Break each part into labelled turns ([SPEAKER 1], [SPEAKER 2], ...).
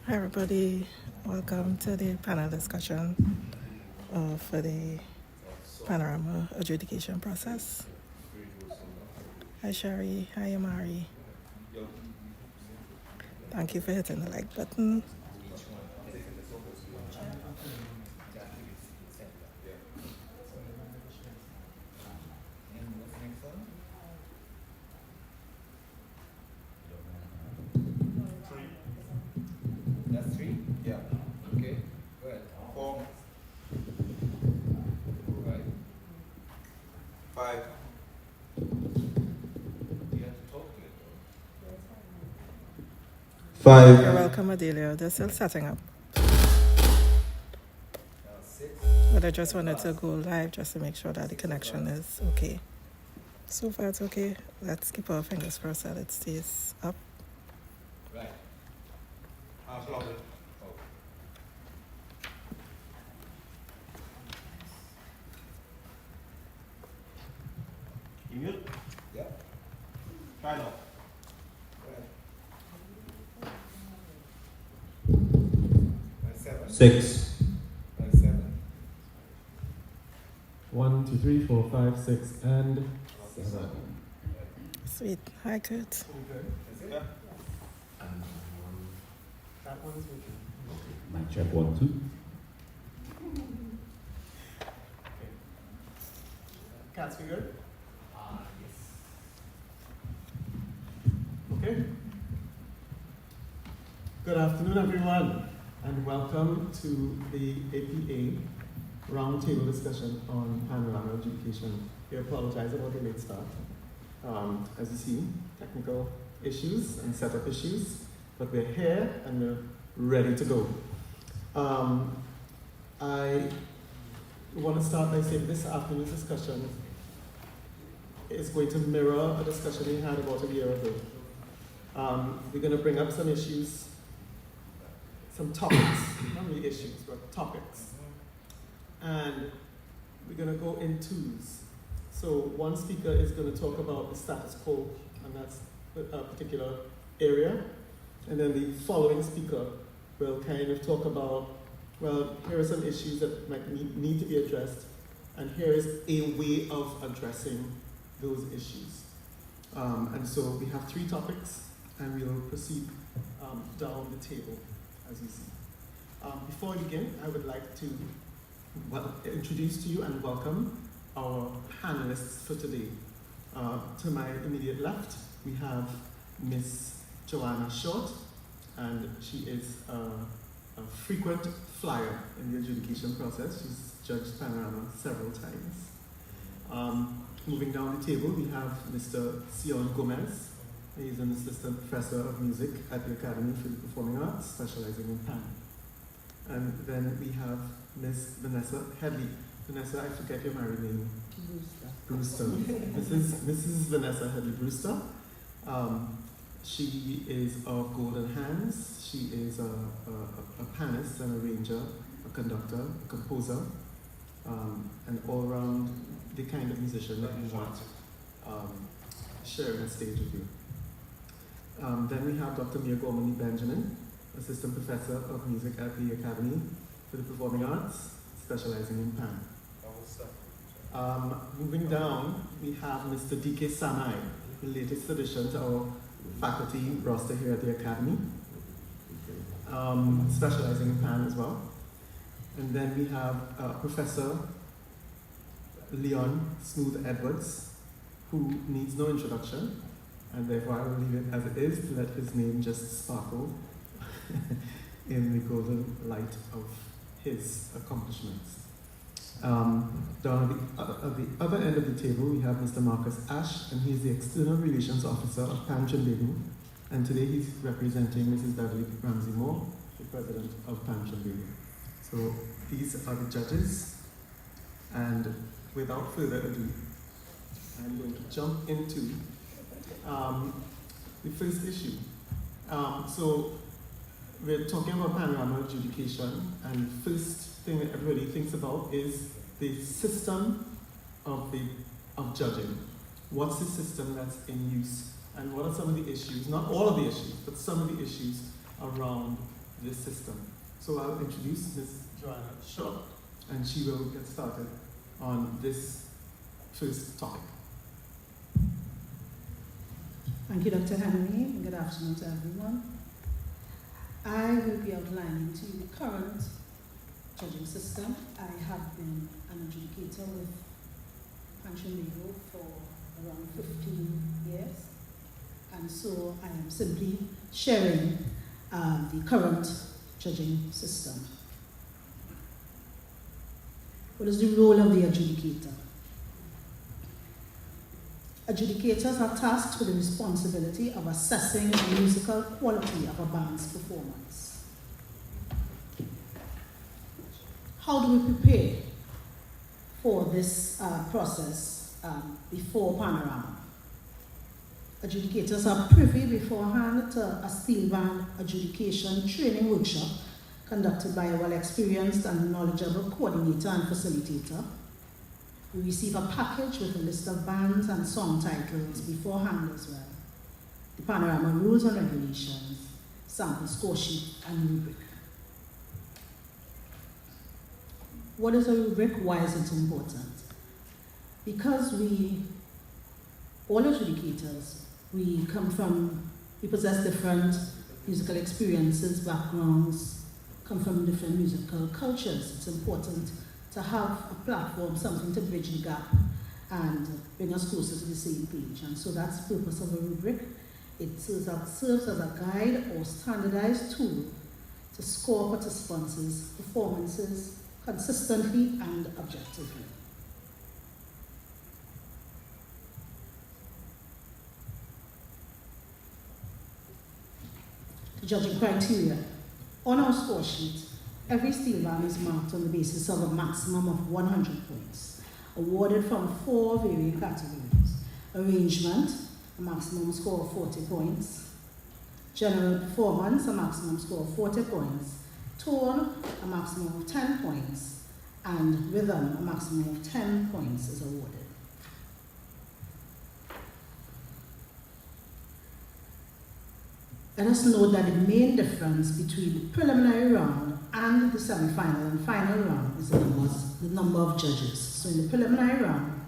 [SPEAKER 1] Hi everybody, welcome to the panel discussion for the Panorama adjudication process. Hi Sherry, hi Amari. Thank you for hitting the like button.
[SPEAKER 2] That's 3? Yeah. Okay. Go ahead. 4. Right. 5. You have to talk to it though. 5.
[SPEAKER 1] You're welcome, Adelia. They're still setting up.
[SPEAKER 2] 6.
[SPEAKER 1] But I just wanted to go live just to make sure that the connection is okay. So far it's okay. Let's keep our fingers crossed that it stays up.
[SPEAKER 2] Right. Applaud it.
[SPEAKER 3] You mute?
[SPEAKER 2] Yep.
[SPEAKER 3] Try now.
[SPEAKER 2] Go ahead. 7.
[SPEAKER 4] 6.
[SPEAKER 2] 7.
[SPEAKER 5] 1, 2, 3, 4, 5, 6, and 7.
[SPEAKER 1] Sweet. Hi Kurt.
[SPEAKER 2] Is it?
[SPEAKER 3] Yeah.
[SPEAKER 5] That one's working.
[SPEAKER 4] Mic check 1, 2.
[SPEAKER 5] Cats, we good?
[SPEAKER 2] Yes.
[SPEAKER 5] Okay. Good afternoon, everyone, and welcome to the APA roundtable discussion on Panorama adjudication. We apologize about the late start. As you see, technical issues and setup issues, but we're here and we're ready to go. I want to start by saying this afternoon's discussion is going to mirror a discussion we had about a year ago. We're going to bring up some issues, some topics, not really issues, but topics. And we're going to go in twos. So one speaker is going to talk about the status quo, and that's a particular area. And then the following speaker will kind of talk about, well, here are some issues that might need to be addressed, and here is a way of addressing those issues. And so we have 3 topics, and we will proceed down the table, as you see. Before we begin, I would like to introduce to you and welcome our panelists for today. To my immediate left, we have Miss Joanna Short, and she is a frequent flyer in the adjudication process. She's judged Panorama several times. Moving down the table, we have Mr. Sion Gomez. He's an assistant professor of music at the Academy for the Performing Arts, specializing in pan. And then we have Miss Vanessa Headley. Vanessa, I forget your married name. Brewster. Mrs. Vanessa Headley Brewster. She is of Golden Hands. She is a pianist and arranger, a conductor, a composer, and all around the kind of musician that you want sharing a stage with you. Then we have Dr. Mia Gormley Benjamin, assistant professor of music at the Academy for the Performing Arts, specializing in pan. Moving down, we have Mr. D.K. Samai, the latest addition to our faculty roster here at the Academy, specializing in pan as well. And then we have Professor Leon Smooth Edwards, who needs no introduction, and therefore I will leave it as it is to let his name just sparkle in the golden light of his accomplishments. Down at the other end of the table, we have Mr. Marcus Ash, and he's the External Relations Officer of Pan Trinidad, and today he's representing Mrs. Beverly Ramsey Moore, the President of Pan Trinidad. So these are the judges, and without further ado, I'm going to jump into the first issue. So we're talking about Panorama adjudication, and the first thing that everybody thinks about is the system of judging. What's the system that's in use, and what are some of the issues, not all of the issues, but some of the issues around this system. So I'll introduce Ms. Joanna Shaw, and she will get started on this first topic.
[SPEAKER 3] Thank you, Dr. Henry, and good afternoon to everyone. I will be outlining to you the current judging system. I have been an adjudicator with Panelist for around 15 years, and so I am simply sharing the current judging system. What is the role of the adjudicator? Adjudicators are tasked with the responsibility of assessing the musical quality of a band's performance. How do we prepare for this process before Panorama? Adjudicators are privy beforehand to a steel band adjudication training workshop conducted by a well-experienced and knowledgeable coordinator and facilitator. We receive a package with a list of bands and song titles beforehand as well. The Panorama rules and regulations, sample score sheet, and rubric. What is a rubric? Why is it important? Because all adjudicators, we possess different musical experiences, backgrounds, come from different musical cultures. It's important to have a platform, something to bridge the gap and bring us closer to the same page. And so that's the purpose of a rubric. It serves as a guide or standardized tool to score participants' performances consistently and objectively. The judging criteria. On our score sheet, every steel band is marked on the basis of a maximum of 100 points, awarded from 4 varying categories. Arrangement, a maximum score of 40 points. General performance, a maximum score of 40 points. Tone, a maximum of 10 points. And rhythm, a maximum of 10 points is awarded. Let us note that the main difference between the preliminary round and the semi-final and final round is the number of judges. So in the preliminary round,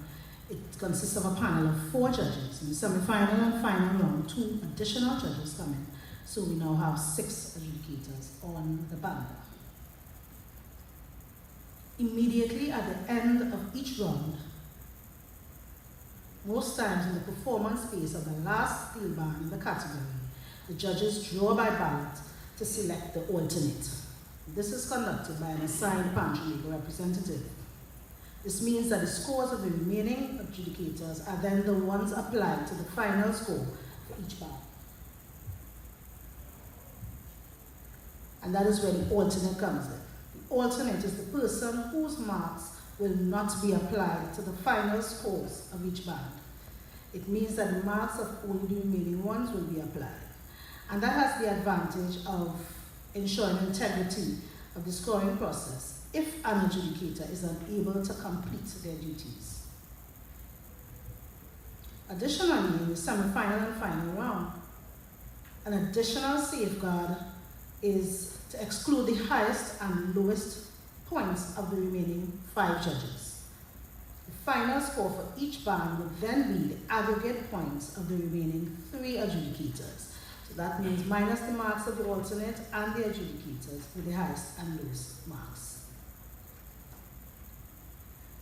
[SPEAKER 3] it consists of a panel of 4 judges. In the semi-final and final round, 2 additional judges come in. So we now have 6 adjudicators on the panel. Immediately at the end of each round, most times in the performance phase of the last steel band in the category, the judges draw by ballot to select the alternate. This is conducted by an assigned Panelist representative. This means that the scores of the remaining adjudicators are then the ones applied to the final score for each band. And that is where the alternate comes in. The alternate is the person whose marks will not be applied to the final scores of each band. It means that the marks of only the remaining ones will be applied. And that has the advantage of ensuring integrity of the scoring process if an adjudicator is unable to complete their duties. Additionally, in the semi-final and final round, an additional safeguard is to exclude the highest and lowest points of the remaining 5 judges. The final score for each band would then be the aggregate points of the remaining 3 adjudicators. So that means minus the marks of the alternate and the adjudicators with the highest and lowest marks.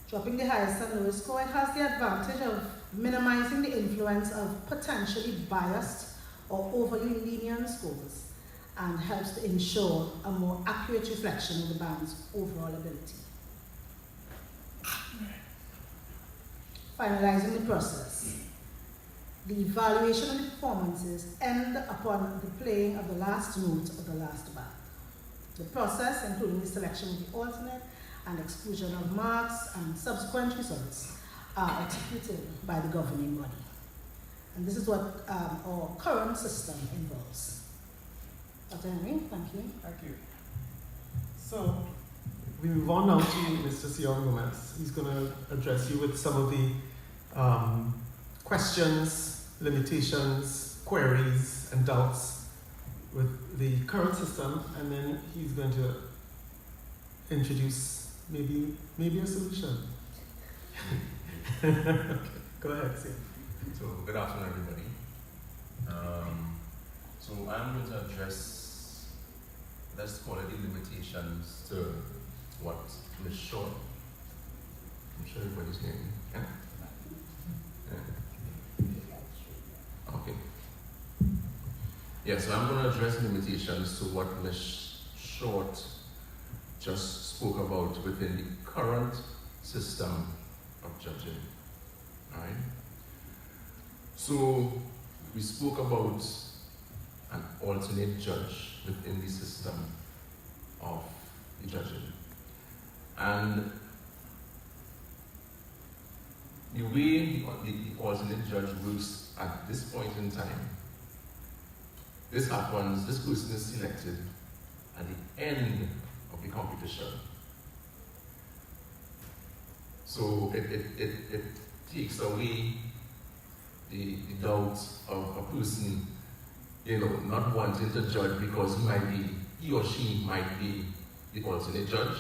[SPEAKER 3] Dropping the highest and lowest score, it has the advantage of minimizing the influence of potentially biased or overly lenient scores and helps to ensure a more accurate reflection of the band's overall ability. Finalizing the process. The evaluation of the performances end upon the playing of the last note of the last band. The process, including the selection of the alternate and exclusion of marks and subsequent results, are executed by the governing body. And this is what our current system involves. Dr. Henry, thank you.
[SPEAKER 5] Thank you. So, we move on now to Mr. Sion Gomez. He's going to address you with some of the questions, limitations, queries, and doubts with the current system, and then he's going to introduce maybe a solution. Go ahead, Sam.
[SPEAKER 6] So, good afternoon, everybody. So, I'm going to address, let's call it, the limitations to what Ms. Shaw, I'm sure everybody's hearing me. Yeah? Yeah. Okay. Yeah, so I'm going to address limitations to what Ms. Short just spoke about within the current system of judging. Alright? So, we spoke about an alternate judge within the system of the judging. And the way the alternate judge works at this point in time, this happens, this person is selected at the end of the competition. So it takes away the doubt of a person, not wanting to judge because he or she might be the alternate judge.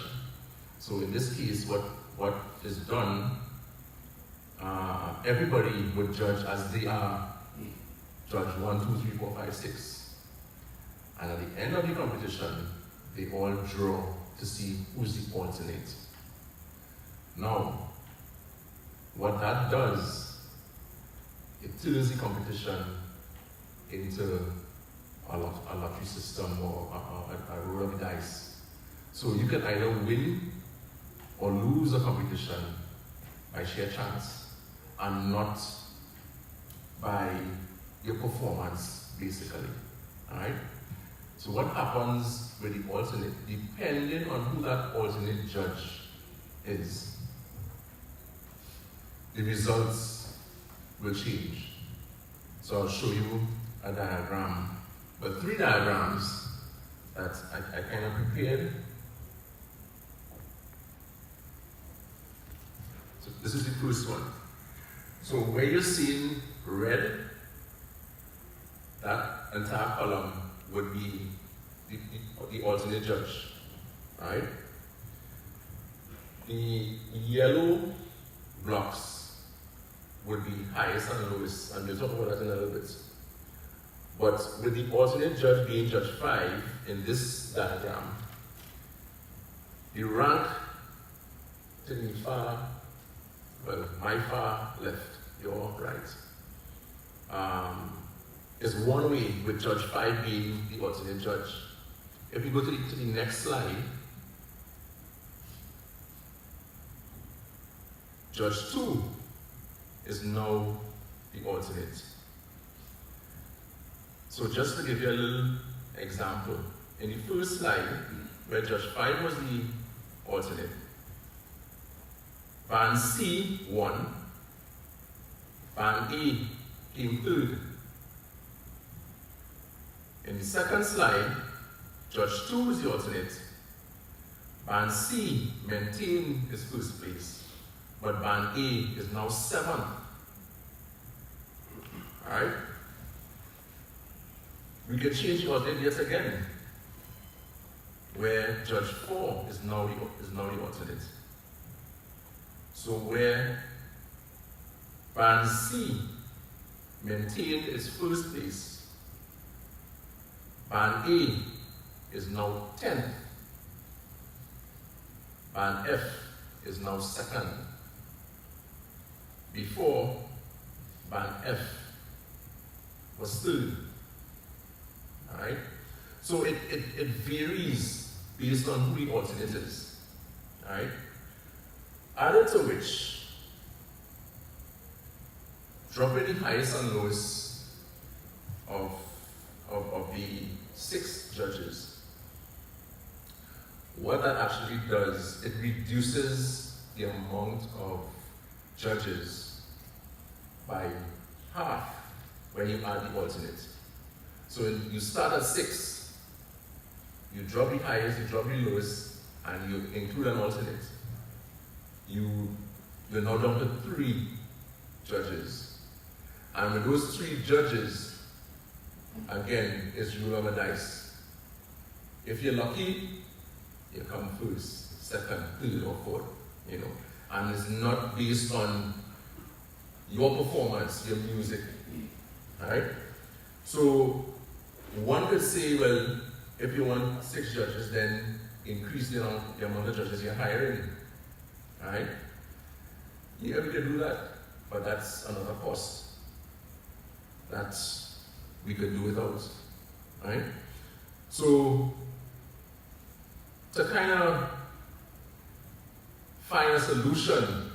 [SPEAKER 6] So in this case, what is done, everybody would judge as they are judge 1, 2, 3, 4, 5, 6. And at the end of the competition, they all draw to see who's the alternate. Now, what that does, it turns the competition into a lottery system or a roll of the dice. So you can either win or lose a competition by sheer chance and not by your performance, basically. Alright? So what happens with the alternate, depending on who that alternate judge is, the results will change. So I'll show you a diagram, but 3 diagrams that I kind of prepared. So this is the first one. So where you're seeing red, that entire column would be the alternate judge, right? The yellow blocks would be highest and lowest, and we'll talk about that in a little bit. But with the alternate judge being judge 5 in this diagram, the rank to the far, well, my far left, your right, is one way with judge 5 being the alternate judge. If you go to the next slide, judge 2 is now the alternate. So just to give you a little example, in the first slide, where judge 5 was the alternate, band C won, band A came third. In the second slide, judge 2 is the alternate, band C maintained his first place, but band A is now 7th. Alright? We can change the alternate yet again, where judge 4 is now the alternate. So where band C maintained its first place, band A is now 10th. Band F is now 2nd. Before, band F was 3rd. Alright? So it varies based on who the alternate is. Alright? Added to which, dropping the highest and lowest of the 6 judges, what that actually does, it reduces the amount of judges by half when you add the alternate. So you start at 6, you drop the highest, you drop the lowest, and you include an alternate. You're now down to 3 judges. And with those 3 judges, again, it's roll of a dice. If you're lucky, you come first, second, third, or fourth, you know. And it's not based on your performance, your music, right? So one could say, well, if you want 6 judges, then increase the amount of judges you're hiring, right? Yeah, we can do that, but that's another cost that we could do without, right? So to kind of find a solution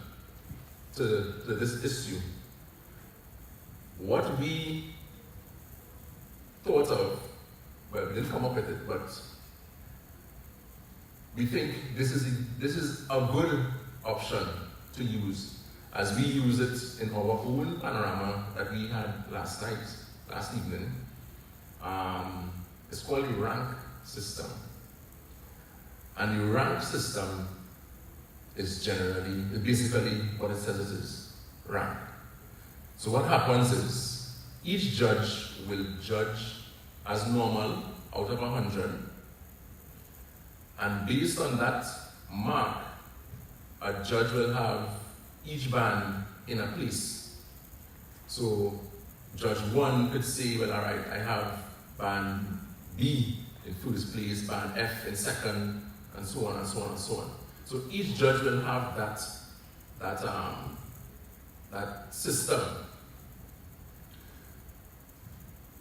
[SPEAKER 6] to this issue, what we thought of, well, we didn't come up with it, but we think this is a good option to use, as we use it in our own panorama that we had last evening. It's called the rank system. And the rank system is basically what it says it is, rank. So what happens is, each judge will judge as normal out of 100, and based on that mark, a judge will have each band in a place. So Judge 1 could say, well, all right, I have band B in first place, band F in second, and so on and so on and so on. So each judge will have that system.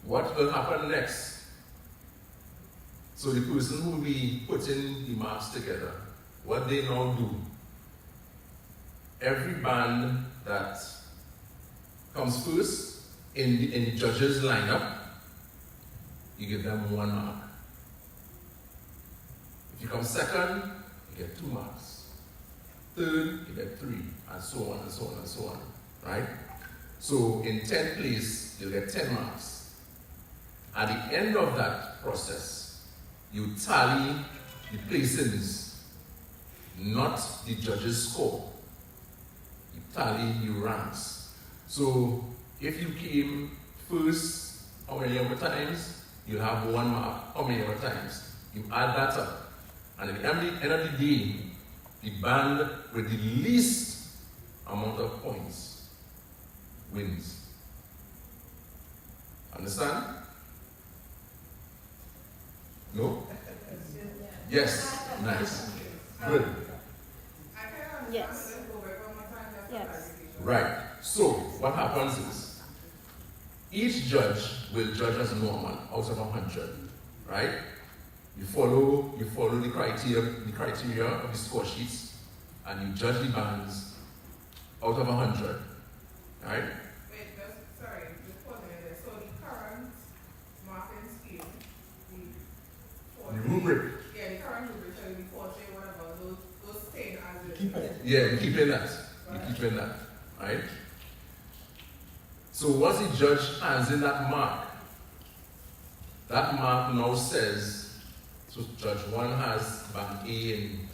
[SPEAKER 6] What will happen next? So the person who will be putting the marks together, what they now do, every band that comes first in the judges lineup, you give them 1 mark. If you come second, you get 2 marks. Third, you get 3, and so on and so on and so on, right? So in 10th place, you'll get 10 marks. At the end of that process, you tally the placings, not the judge's score. You tally your ranks. So if you came first, how many other times? You'll have 1 mark. How many other times? You add that up. And at the end of the day, the band with the least amount of points wins. Understand? No? Yes. Nice. Good.
[SPEAKER 7] Yes. Yes.
[SPEAKER 6] Right. So what happens is, each judge will judge as normal out of 100, right? You follow the criteria of the score sheets, and you judge the bands out of 100, right?
[SPEAKER 8] Wait, sorry, just pause a minute. So the current marking scheme,
[SPEAKER 6] The rubric.
[SPEAKER 8] Yeah, the current rubric, so the 40, whatever, those stay as
[SPEAKER 5] Keep it.
[SPEAKER 6] Yeah, you're keeping that. You're keeping that, right? So once the judge hands in that mark now says, so Judge 1 has band A in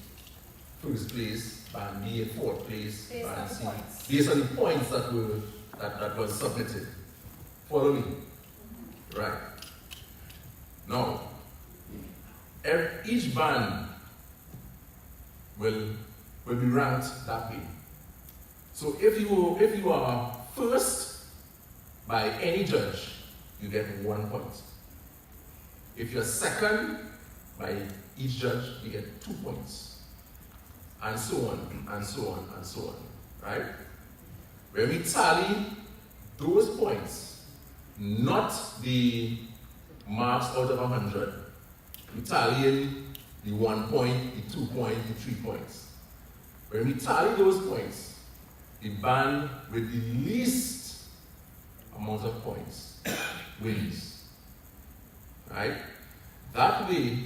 [SPEAKER 6] first place, band B in fourth place,
[SPEAKER 7] Based
[SPEAKER 6] band
[SPEAKER 7] on the
[SPEAKER 6] C.
[SPEAKER 7] points.
[SPEAKER 6] Based on the points that was submitted. Follow me? Right. Now, each band will be ranked that way. So if you are first by any judge, you get 1 point. If you're second by each judge, you get 2 points. And so on, and so on, and so on. Right? When we tally those points, not the marks out of 100, we tally in the 1 point, the 2 point, the 3 points. When we tally those points, the band with the least amount of points wins. Right? That way,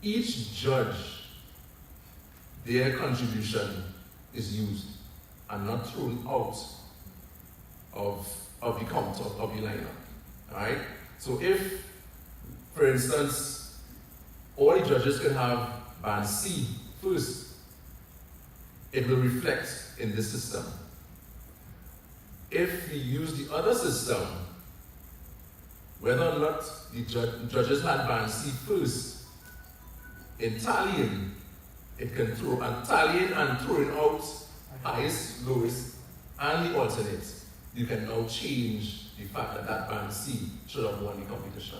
[SPEAKER 6] each judge, their contribution is used and not thrown out of the count of the lineup. Alright? So if, for instance, all the judges can have band C first, it will reflect in this system. If we use the other system, whether or not the judges had band C first, in tallying, it can throw, and tallying and throwing out highest, lowest, and the alternates, you can now change the fact that that band C should have won the competition.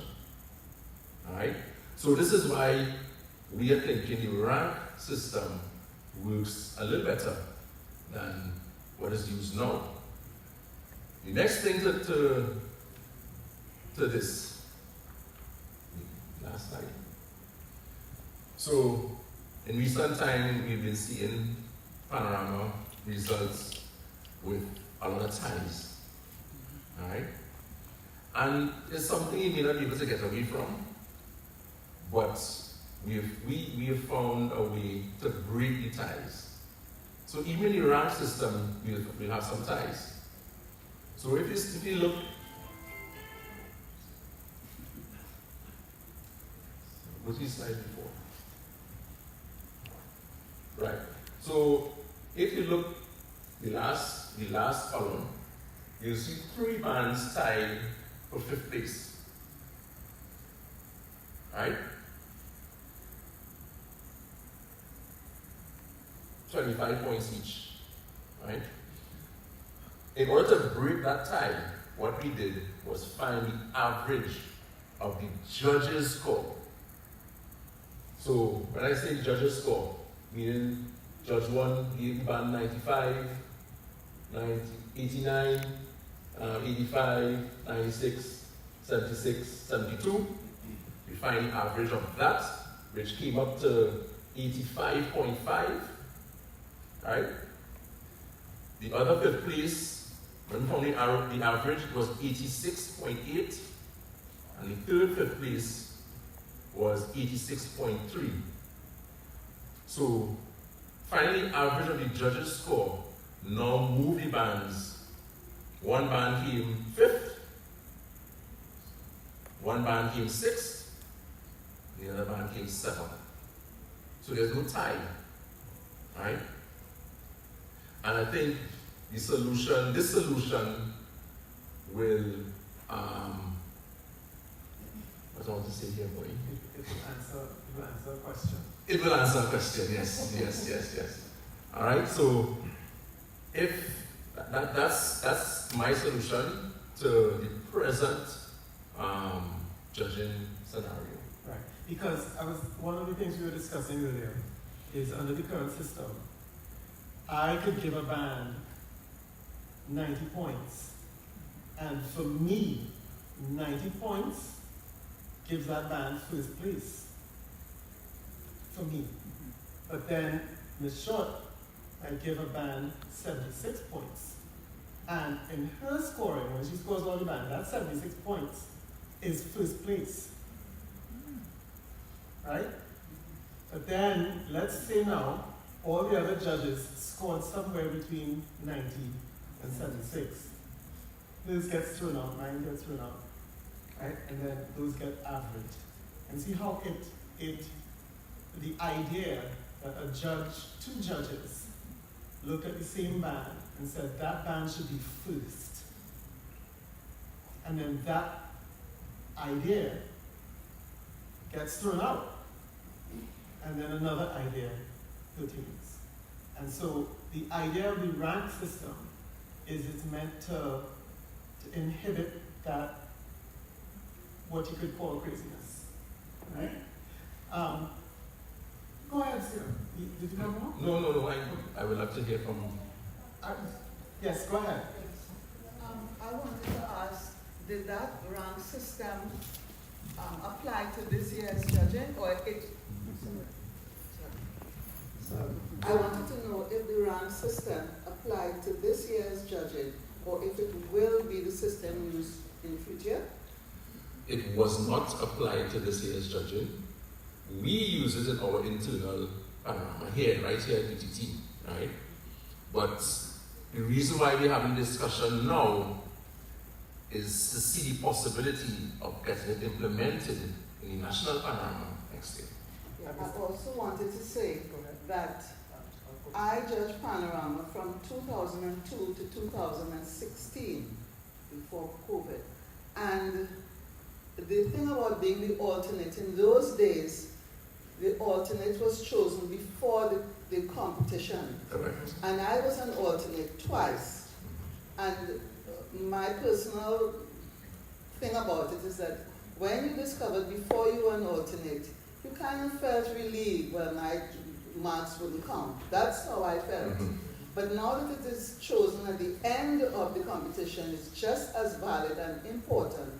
[SPEAKER 6] Alright? So this is why we are thinking the rank system works a little better than what is used now. The next thing to this, last slide. So in recent time, we've been seeing Panorama results with a lot of ties. Alright? And it's something you may not be able to get away from, but we have found a way to break the ties. So even in the rank system, we'll have some ties. So if you look, what's this slide before? Right. So if you look the last column, you'll see 3 bands tied for 5th place. Right? 25 points each. Right? In order to break that tie, what we did was find the average of the judges' score. So when I say judges' score, meaning Judge 1 gave the band 95, 89, 85, 96, 76, 72. We find the average of that, which came up to 85.5. Right? The other 5th place, when we found the average, was 86.8, and the 3rd 5th place was 86.3. So, finally, average of the judges' score now moved the bands. One band came 5th, one band came 6th, the other band came 7th. So there's no tie, right? And I think this solution will, what I want to say here, boy?
[SPEAKER 5] It will answer a question.
[SPEAKER 6] It will answer a question, yes. All right, so if that's my solution to the present judging scenario.
[SPEAKER 5] Right, because one of the things we were discussing earlier is under the current system, I could give a band 90 points, and for me, 90 points gives that band 1st place. For me. But then, Ms. Short, I give a band 76 points. And in her scoring, when she scores all the band, that 76 points is 1st place. Right? But then, let's say now, all the other judges scored somewhere between 90 and 76. This gets thrown out, 9 gets thrown out. Right? And then those get averaged. And see how the idea that two judges look at the same band and said that band should be 1st. And then that idea gets thrown out. And then another idea pertains. And so the idea of the rank system is it's meant to inhibit that, what you could call craziness. Right? Go ahead, Sarah. Did you have more?
[SPEAKER 6] No. I would love to hear from you.
[SPEAKER 5] Yes, go ahead.
[SPEAKER 7] I wanted to ask, did that rank system apply to this year's judging, or it? I wanted to know if the rank system applied to this year's judging, or if it will be the system used in the future.
[SPEAKER 6] It was not applied to this year's judging. We use it in our internal panorama here, right here at UTT, right? But the reason why we're having this discussion now is to see the possibility of getting it implemented in the national panorama next year.
[SPEAKER 7] I also wanted to say that I judged Panorama from 2002 to 2016, before COVID. And the thing about being the alternate, in those days, the alternate was chosen before the competition.
[SPEAKER 6] Correct.
[SPEAKER 7] And I was an alternate twice. And my personal thing about it is that when you discovered before you were an alternate, you kind of felt relieved, well, my marks wouldn't count. That's how I felt.
[SPEAKER 6] Mm-hmm.
[SPEAKER 7] But now that it is chosen at the end of the competition, it's just as valid and important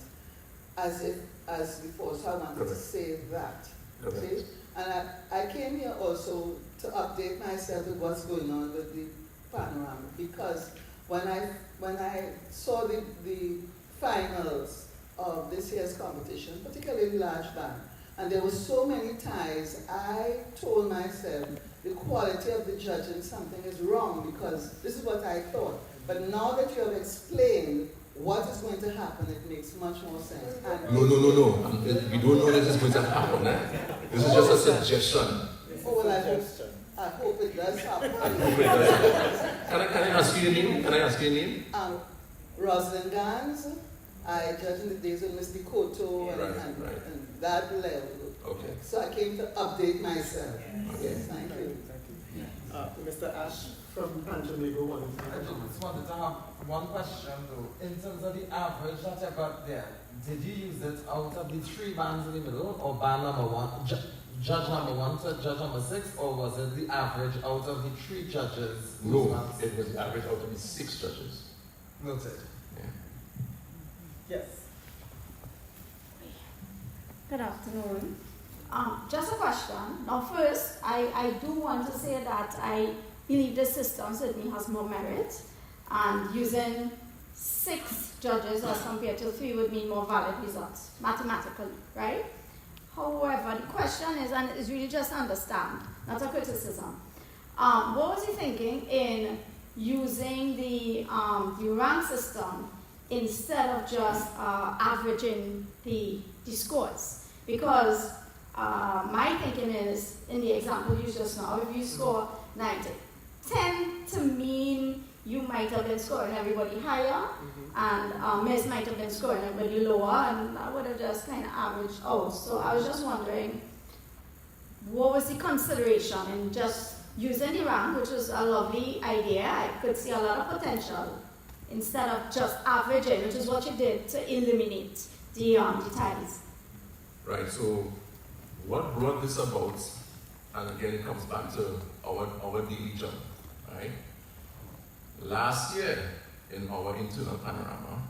[SPEAKER 7] as before. So I wanted to say that.
[SPEAKER 6] Correct.
[SPEAKER 7] See? And I came here also to update myself with what's going on with the Panorama, because when I saw the finals of this year's competition, particularly large band, and there were so many ties, I told myself the quality of the judging, something is wrong, because this is what I thought. But now that you have explained what is going to happen, it makes much more sense. And
[SPEAKER 6] No. We don't know this is going to happen. This is just a suggestion.
[SPEAKER 7] oh, well, I hope it does happen.
[SPEAKER 6] Can I ask you your name? Can I ask you your name?
[SPEAKER 7] Rosalind Gans, I judged in the days of Mr. Koto and that level.
[SPEAKER 6] Okay.
[SPEAKER 7] So I came to update myself. Yes, thank you.
[SPEAKER 5] Mr. Ash from Panelist.
[SPEAKER 9] I just wanted to have one question though. In terms of the average that you got there, did you use it out of the 3 bands in the middle, or band number 1, judge number 1 to judge number 6, or was it the average out of the 3 judges?
[SPEAKER 6] No, it was the average out of the 6 judges.
[SPEAKER 9] Noted.
[SPEAKER 5] Yes.
[SPEAKER 10] Good afternoon. Just a question. Now first, I do want to say that I believe the system certainly has more merit, and using 6 judges as compared to 3 would mean more valid results, mathematically, right? However, the question is, and it's really just to understand, not a criticism. What was he thinking in using the rank system instead of just averaging the scores? Because my thinking is, in the example you just now, if you score 90, 10 to mean you might have been scoring everybody higher, and Miss might have been scoring everybody lower, and I would have just kind of averaged out. So I was just wondering, what was the consideration in just using the rank, which was a lovely idea. I could see a lot of potential, instead of just averaging, which is what you did to eliminate the ties.
[SPEAKER 6] Right, so what brought this about, and again it comes back to our daily job, right? Last year in our internal Panorama,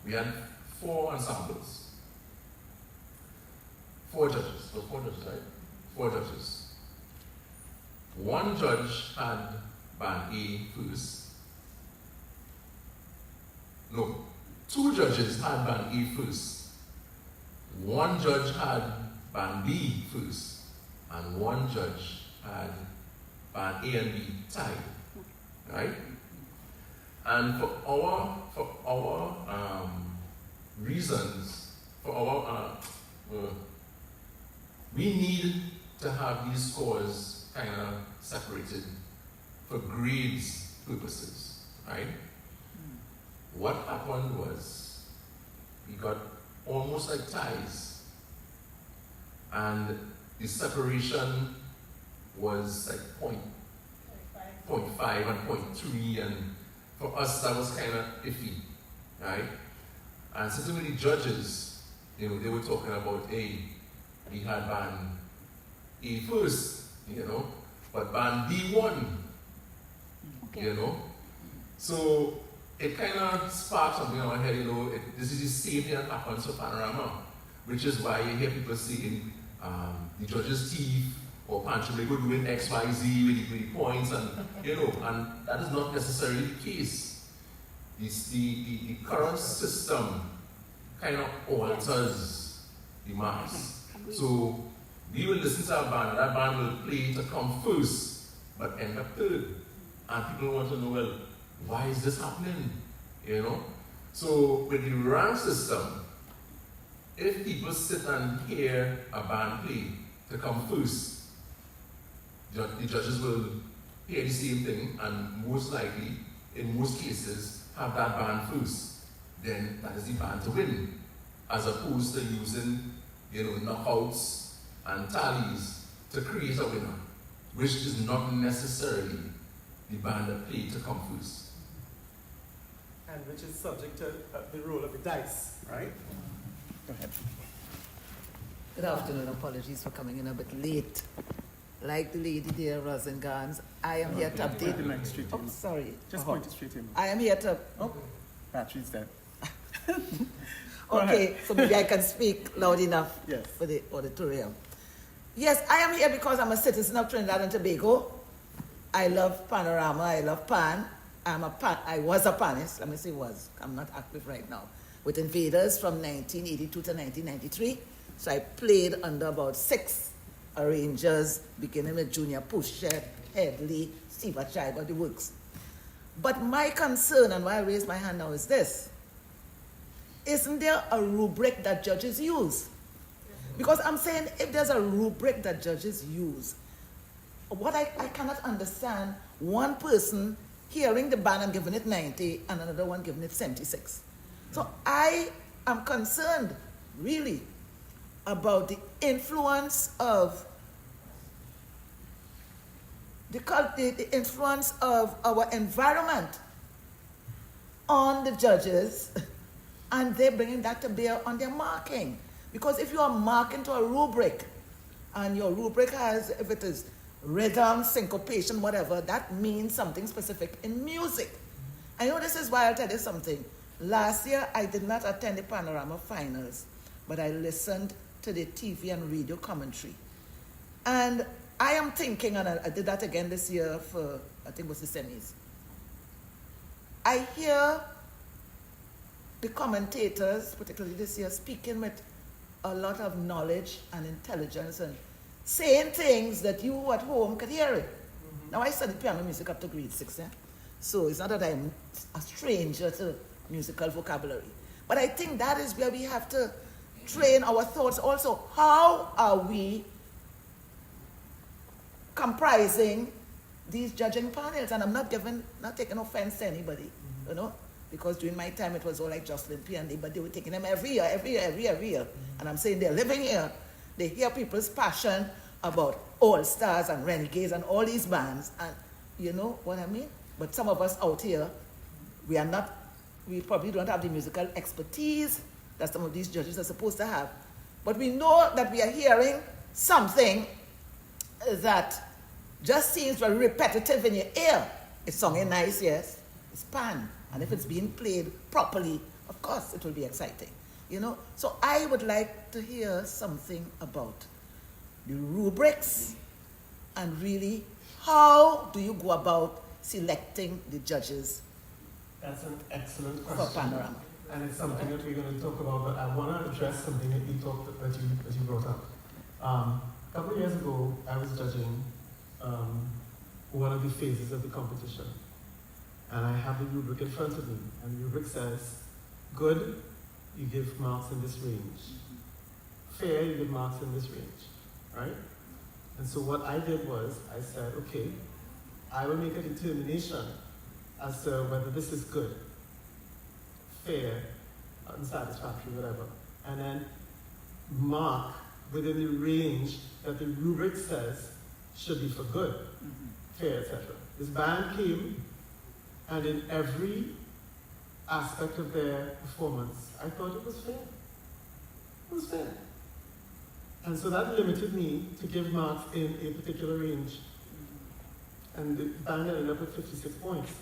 [SPEAKER 6] we had 4 ensembles. 4 judges, so 4 judges, right? 4 judges. 1 judge had band A first. No, 2 judges had band A first. 1 judge had band B first, and 1 judge had band A and B tied, right? And for our reasons, we need to have these scores kind of separated for grades purposes, right? What happened was we got almost like ties, and the separation was like 0.5 and 0.3, and for us that was kind of iffy, right? And so many judges, they were talking about, hey, we had band A first, but band B won, So it kind of sparked something in our head, this is the same thing that happens for Panorama, which is why you hear people saying the judge's teeth or Pancho go doing X, Y, Z with the points, and and that is not necessarily the case. The current system kind of alters the marks. So we will listen to a band, that band will play to come first, but end up third. And people want to know, well, why is this happening? So with the rank system, if people sit and hear a band play to come first, the judges will hear the same thing and most likely, in most cases, have that band first. then that is the band to win, as opposed to using, knockouts and tallies to create a winner, which is not necessarily the band that played to come first.
[SPEAKER 5] And which is subject to the roll of the dice, right? Go ahead.
[SPEAKER 11] Good afternoon. Apologies for coming in a bit late. Like the lady there, Rosengans, I am here to update.
[SPEAKER 5] The mic straight in.
[SPEAKER 11] Oh, sorry.
[SPEAKER 5] Just point it straight in.
[SPEAKER 11] I am here to.
[SPEAKER 5] Oh, battery's dead.
[SPEAKER 11] Okay, so maybe I can speak loud enough
[SPEAKER 5] Yes.
[SPEAKER 11] for the auditorium. Yes, I am here because I'm a citizen of Trinidad and Tobago. I love Panorama. I love Pan. I was a panist. Let me say was. I'm not active right now. With Invaders from 1982 to 1993. So I played under about 6 arrangers, beginning with Junior Pushet, Headley, Steve Achaiba, the works. But my concern, and why I raise my hand now, is this. Isn't there a rubric that judges use? Because I'm saying if there's a rubric that judges use, what I cannot understand, one person hearing the band and giving it 90 and another one giving it 76. So I am concerned, really, about the influence of the influence of our environment on the judges, and they're bringing that to bear on their marking. Because if you are marking to a rubric, and your rubric has, if it is rhythm, syncopation, whatever, that means something specific in music. I know this is why I'll tell you something. Last year, I did not attend the Panorama finals, but I listened to the TV and radio commentary. And I am thinking, and I did that again this year for, I think it was the semis. I hear the commentators, particularly this year, speaking with a lot of knowledge and intelligence and saying things that you at home could hear it. Mm-hmm. Now, I studied piano music up to grade 6, so it's not that I'm a stranger to musical vocabulary. But I think that is where we have to train our thoughts also. How are we comprising these judging panels? And I'm not taking offense to anybody, because during my time it was all like Jocelyn P&D, but they were taking them every year. And I'm saying they're living here. They hear people's passion about All Stars and Renegades and all these bands, and you know what I mean? But some of us out here, we probably don't have the musical expertise that some of these judges are supposed to have. But we know that we are hearing something that just seems very repetitive in your ear. It's singing nice, yes. It's Pan. And if it's being played properly, of course it will be exciting. So I would like to hear something about the rubrics and really how do you go about selecting the judges.
[SPEAKER 5] That's an excellent question.
[SPEAKER 11] For Panorama.
[SPEAKER 5] And it's something that we're going to talk about, but I want to address something that you brought up. A couple of years ago, I was judging one of the phases of the competition. And I have the rubric in front of me. And the rubric says, good, you give marks in this range. Fair, you give marks in this range, right? And so what I did was, I said, okay, I will make a determination as to whether this is good, fair, unsatisfactory, whatever. And then mark within the range that the rubric says should be for good, fair, etc. This band came, and in every aspect of their performance, I thought it was fair. It was fair. And so that limited me to give marks in a particular range. And the band ended up with 56 points.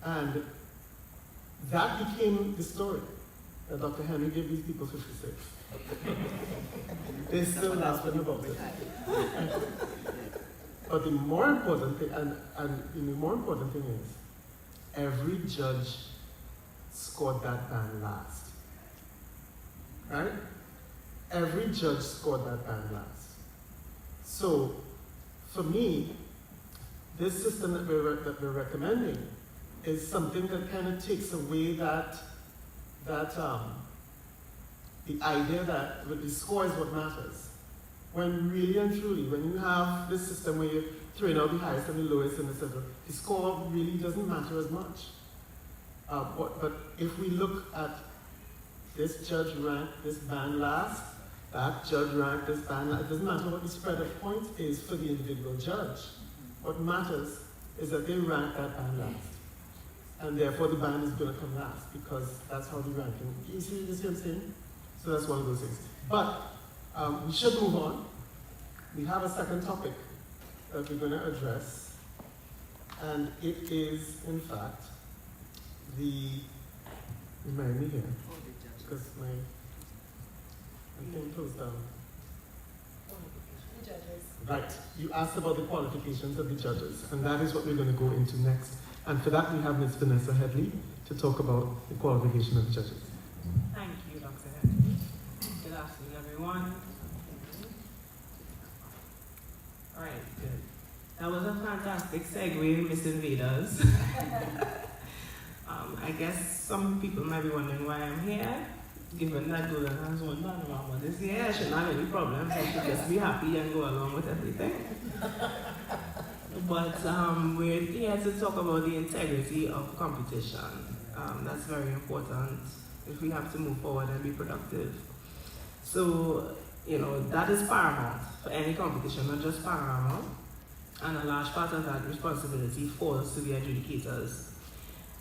[SPEAKER 5] And that became the story, that Dr. Henry gave these people 56. They still laughing about it. But the more important thing, and the more important thing is, every judge scored that band last. Right? Every judge scored that band last. So, for me, this system that we're recommending is something that kind of takes away the idea that the score is what matters. When really and truly, when you have this system where you're throwing out the highest and the lowest and etc., the score really doesn't matter as much. But if we look at this judge ranked this band last, that judge ranked this band last, it doesn't matter what the spread of points is for the individual judge. What matters is that they rank that band last. And therefore the band is going to come last because that's how the ranking. You see what I'm saying? So that's one of those things. But we should move on. We have a second topic that we're going to address. And it is, in fact, remind me here, because my thing closed down.
[SPEAKER 8] The judges.
[SPEAKER 5] Right. You asked about the qualifications of the judges, and that is what we're going to go into next. And for that, we have Ms. Vanessa Headley to talk about the qualification of the judges.
[SPEAKER 12] Thank you, Dr. Headley. Good afternoon, everyone. All right, good. That was a fantastic segue, Ms. Invaders. I guess some people might be wondering why I'm here. Given that Golden has won Panorama this year, I shouldn't have any problems. I should just be happy and go along with everything. But we're here to talk about the integrity of competition. That's very important if we have to move forward and be productive. So, that is paramount for any competition, not just Panorama. And a large part of that responsibility falls to the adjudicators.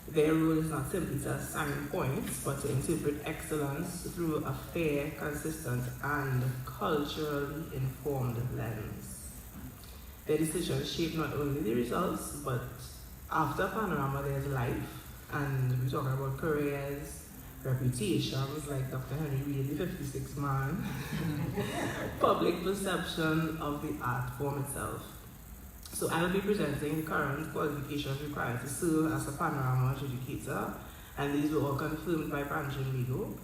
[SPEAKER 12] Their role is not simply to assign points, but to interpret excellence through a fair, consistent, and culturally informed lens. Their decisions shape not only the results, but after Panorama there's life, and we're talking about careers, reputations, like Dr. Henry Reid, the 56 man, public perception of the art form itself. So I will be presenting the current qualifications required to serve as a Panorama adjudicator, and these were all confirmed by Branching Legal,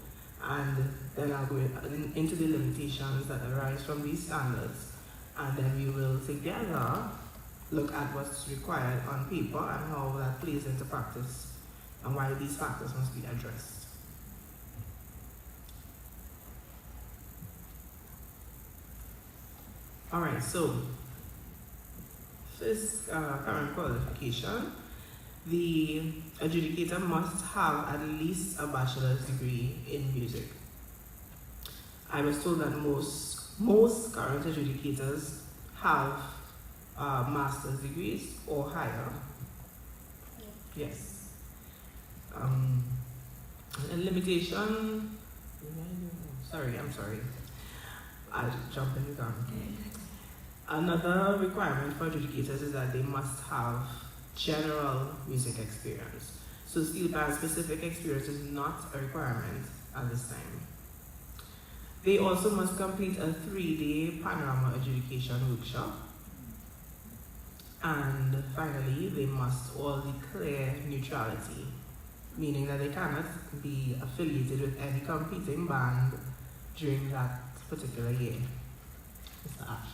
[SPEAKER 12] and then I'll go into the limitations that arise from these standards, and then we will together look at what's required on paper and how that plays into practice, and why these factors must be addressed. All right, so this current qualification, the adjudicator must have at least a bachelor's degree in music. I was told that most current adjudicators have master's degrees or higher. Yes. A limitation, I'm sorry. I jumped in the gun. Another requirement for adjudicators is that they must have general music experience. So steel band specific experience is not a requirement at this time. They also must complete a 3-day Panorama adjudication workshop. And finally, they must all declare neutrality, meaning that they cannot be affiliated with any competing band during that particular year. Mr. Ash.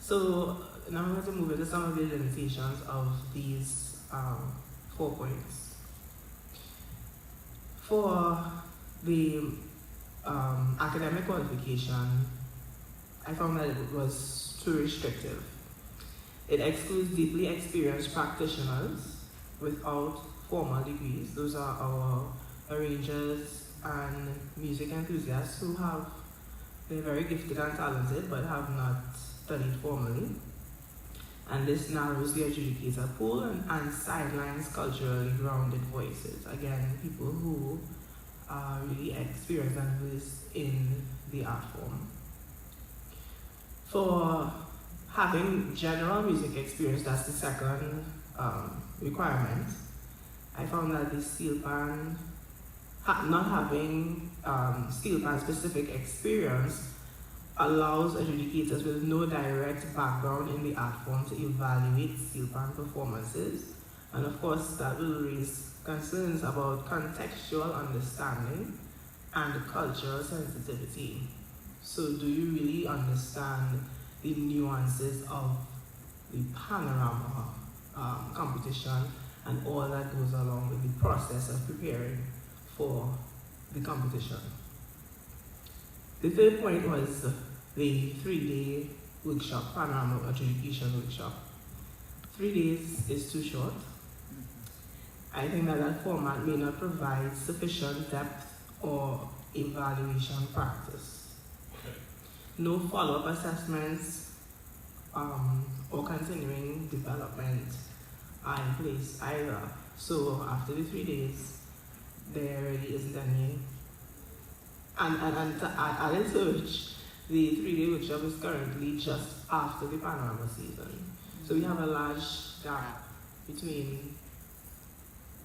[SPEAKER 12] So now I'm going to move into some of the limitations of these 4 points. For the academic qualification, I found that it was too restrictive. It excludes deeply experienced practitioners without formal degrees. Those are our arrangers and music enthusiasts who they're very gifted and talented but have not studied formally. And this narrows the adjudicator pool and sidelines culturally grounded voices. Again, people who are really experienced and versed in the art form. For having general music experience, that's the second requirement. I found that the steel band, not having steel band specific experience allows adjudicators with no direct background in the art form to evaluate steel band performances. And of course, that will raise concerns about contextual understanding and cultural sensitivity. So do you really understand the nuances of the Panorama competition and all that goes along with the process of preparing for the competition? The third point was the 3-day workshop, Panorama adjudication workshop. 3 days is too short. I think that format may not provide sufficient depth or evaluation practice. No follow-up assessments or continuing development are in place either. So after the 3 days, there really isn't any. And to add to which, the 3-day workshop is currently just after the Panorama season. So we have a large gap between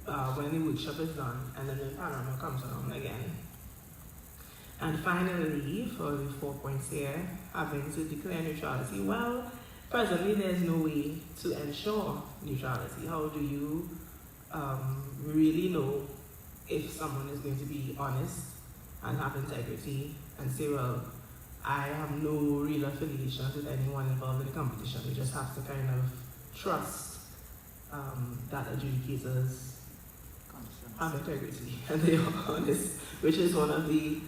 [SPEAKER 12] when the workshop is done and then the Panorama comes along again. And finally, for the 4 points here, having to declare neutrality. Well, presently there's no way to ensure neutrality. How do you really know if someone is going to be honest and have integrity and say, well, I have no real affiliations with anyone involved in the competition. You just have to kind of trust that adjudicators have integrity and they are honest, which is one of the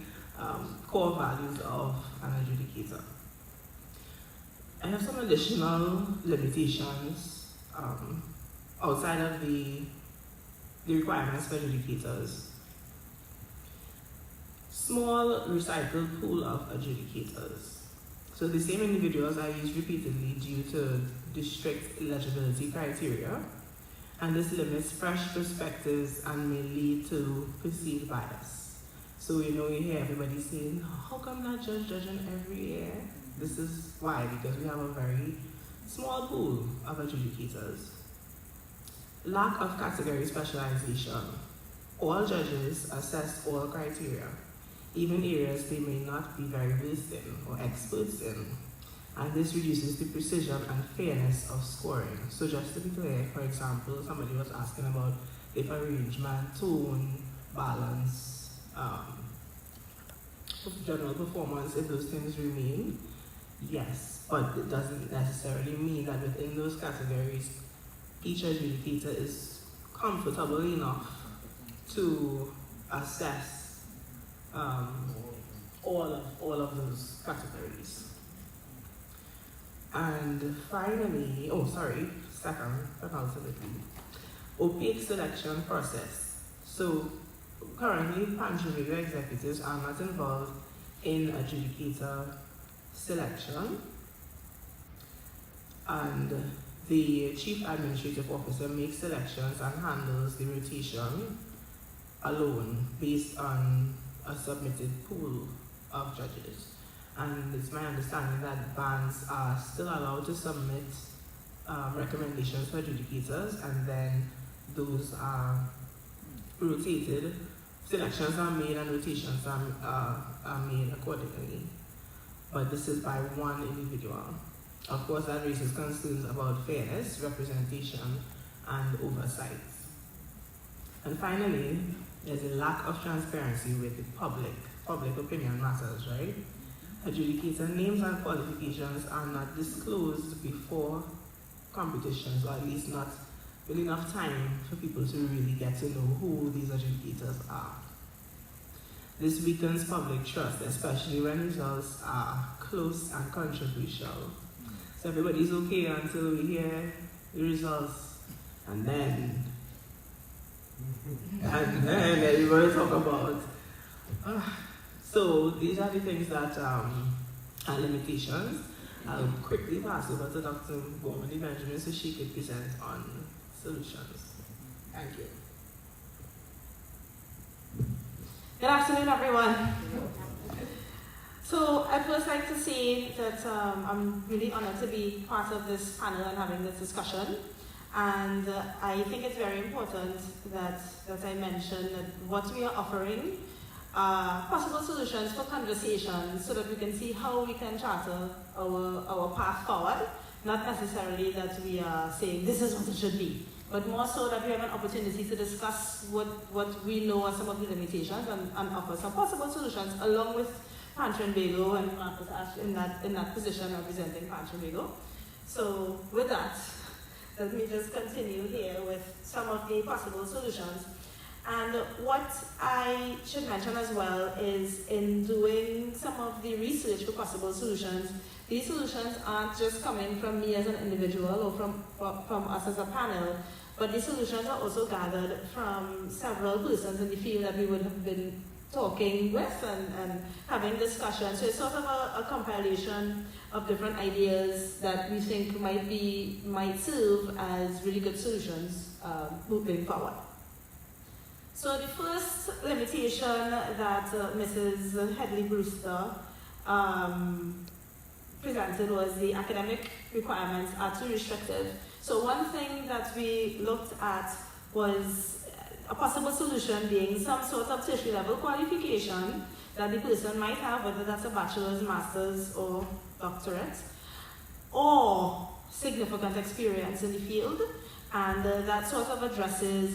[SPEAKER 12] core values of an adjudicator. I have some additional limitations outside of the requirements for adjudicators. Small recycled pool of adjudicators. So the same individuals are used repeatedly due to the strict eligibility criteria, and this limits fresh perspectives and may lead to perceived bias. So you hear everybody saying, how come that judging every year? This is why, because we have a very small pool of adjudicators. Lack of category specialization. All judges assess all criteria, even areas they may not be very versed in or experts in. And this reduces the precision and fairness of scoring. So just to be clear, for example, somebody was asking about if arrangement, tone, balance, general performance, if those things remain, yes, but it doesn't necessarily mean that within those categories, each adjudicator is comfortable enough to assess all of those categories. And finally, second, opaque selection process. So currently, Panelist executives are not involved in adjudicator selection, and the Chief Administrative Officer makes selections and handles the rotation alone based on a submitted pool of judges. And it's my understanding that bands are still allowed to submit recommendations for adjudicators, and then those are rotated. Selections are made and rotations are made accordingly. But this is by one individual. Of course, that raises concerns about fairness, representation, and oversight. And finally, there's a lack of transparency with the public. Public opinion matters, right? Adjudicator names and qualifications are not disclosed before competitions, or at least not with enough time for people to really get to know who these adjudicators are. This weakens public trust, especially when results are close and controversial. So everybody's okay until we hear the results, and then everybody talk about. So these are the things that are limitations. I'll quickly pass over to Dr. Gormley Benjamin so she could present on solutions. Thank you.
[SPEAKER 13] Good afternoon, everyone. So I'd first like to say that I'm really honored to be part of this panel and having this discussion. And I think it's very important that I mention that what we are offering possible solutions for conversations so that we can see how we can charter our path forward. Not necessarily that we are saying this is what it should be, but more so that we have an opportunity to discuss what we know are some of the limitations and offer some possible solutions along with Pan Trinidad and Marcus Ash in that position representing Pan Trinidad. So with that, let me just continue here with some of the possible solutions. And what I should mention as well is in doing some of the research for possible solutions, these solutions aren't just coming from me as an individual or from us as a panel, but the solutions are also gathered from several persons in the field that we would have been talking with and having discussions. So it's sort of a compilation of different ideas that we think might serve as really good solutions moving forward. So the first limitation that Mrs. Headley Brewster presented was the academic requirements are too restrictive. So one thing that we looked at was a possible solution being some sort of tertiary level qualification that the person might have, whether that's a bachelor's, master's, or doctorate, or significant experience in the field. And that sort of addresses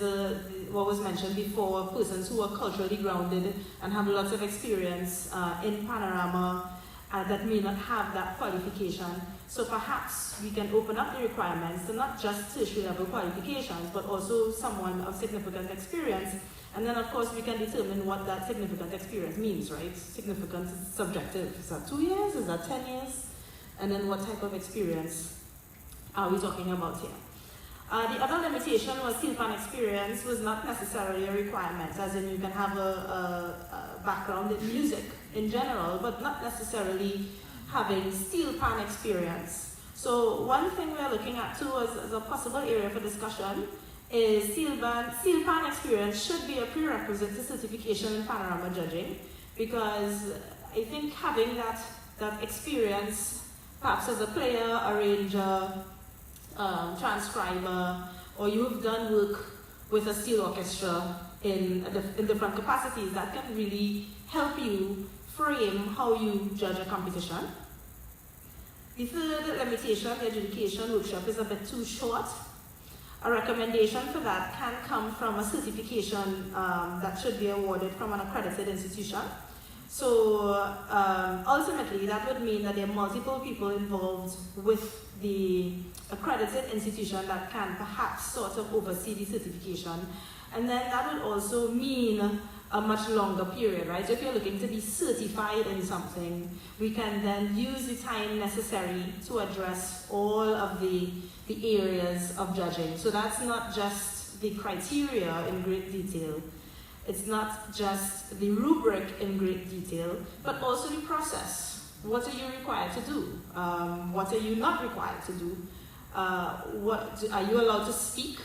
[SPEAKER 13] what was mentioned before, persons who are culturally grounded and have lots of experience in Panorama that may not have that qualification. So perhaps we can open up the requirements to not just tertiary level qualifications, but also someone of significant experience. And then of course we can determine what that significant experience means, right? Significant is subjective. Is that 2 years? Is that 10 years? And then what type of experience are we talking about here? The other limitation was steel pan experience was not necessarily a requirement, as in you can have a background in music in general, but not necessarily having steel pan experience. So one thing we're looking at too as a possible area for discussion is steel pan experience should be a prerequisite to certification in Panorama judging, because I think having that experience, perhaps as a player, arranger, transcriber, or you've done work with a steel orchestra in different capacities, that can really help you frame how you judge a competition. The third limitation, the adjudication workshop, is a bit too short. A recommendation for that can come from a certification that should be awarded from an accredited institution. So ultimately, that would mean that there are multiple people involved with the accredited institution that can perhaps sort of oversee the certification. And then that would also mean a much longer period, right? So if you're looking to be certified in something, we can then use the time necessary to address all of the areas of judging. So that's not just the criteria in great detail. It's not just the rubric in great detail, but also the process. What are you required to do? What are you not required to do? Are you allowed to speak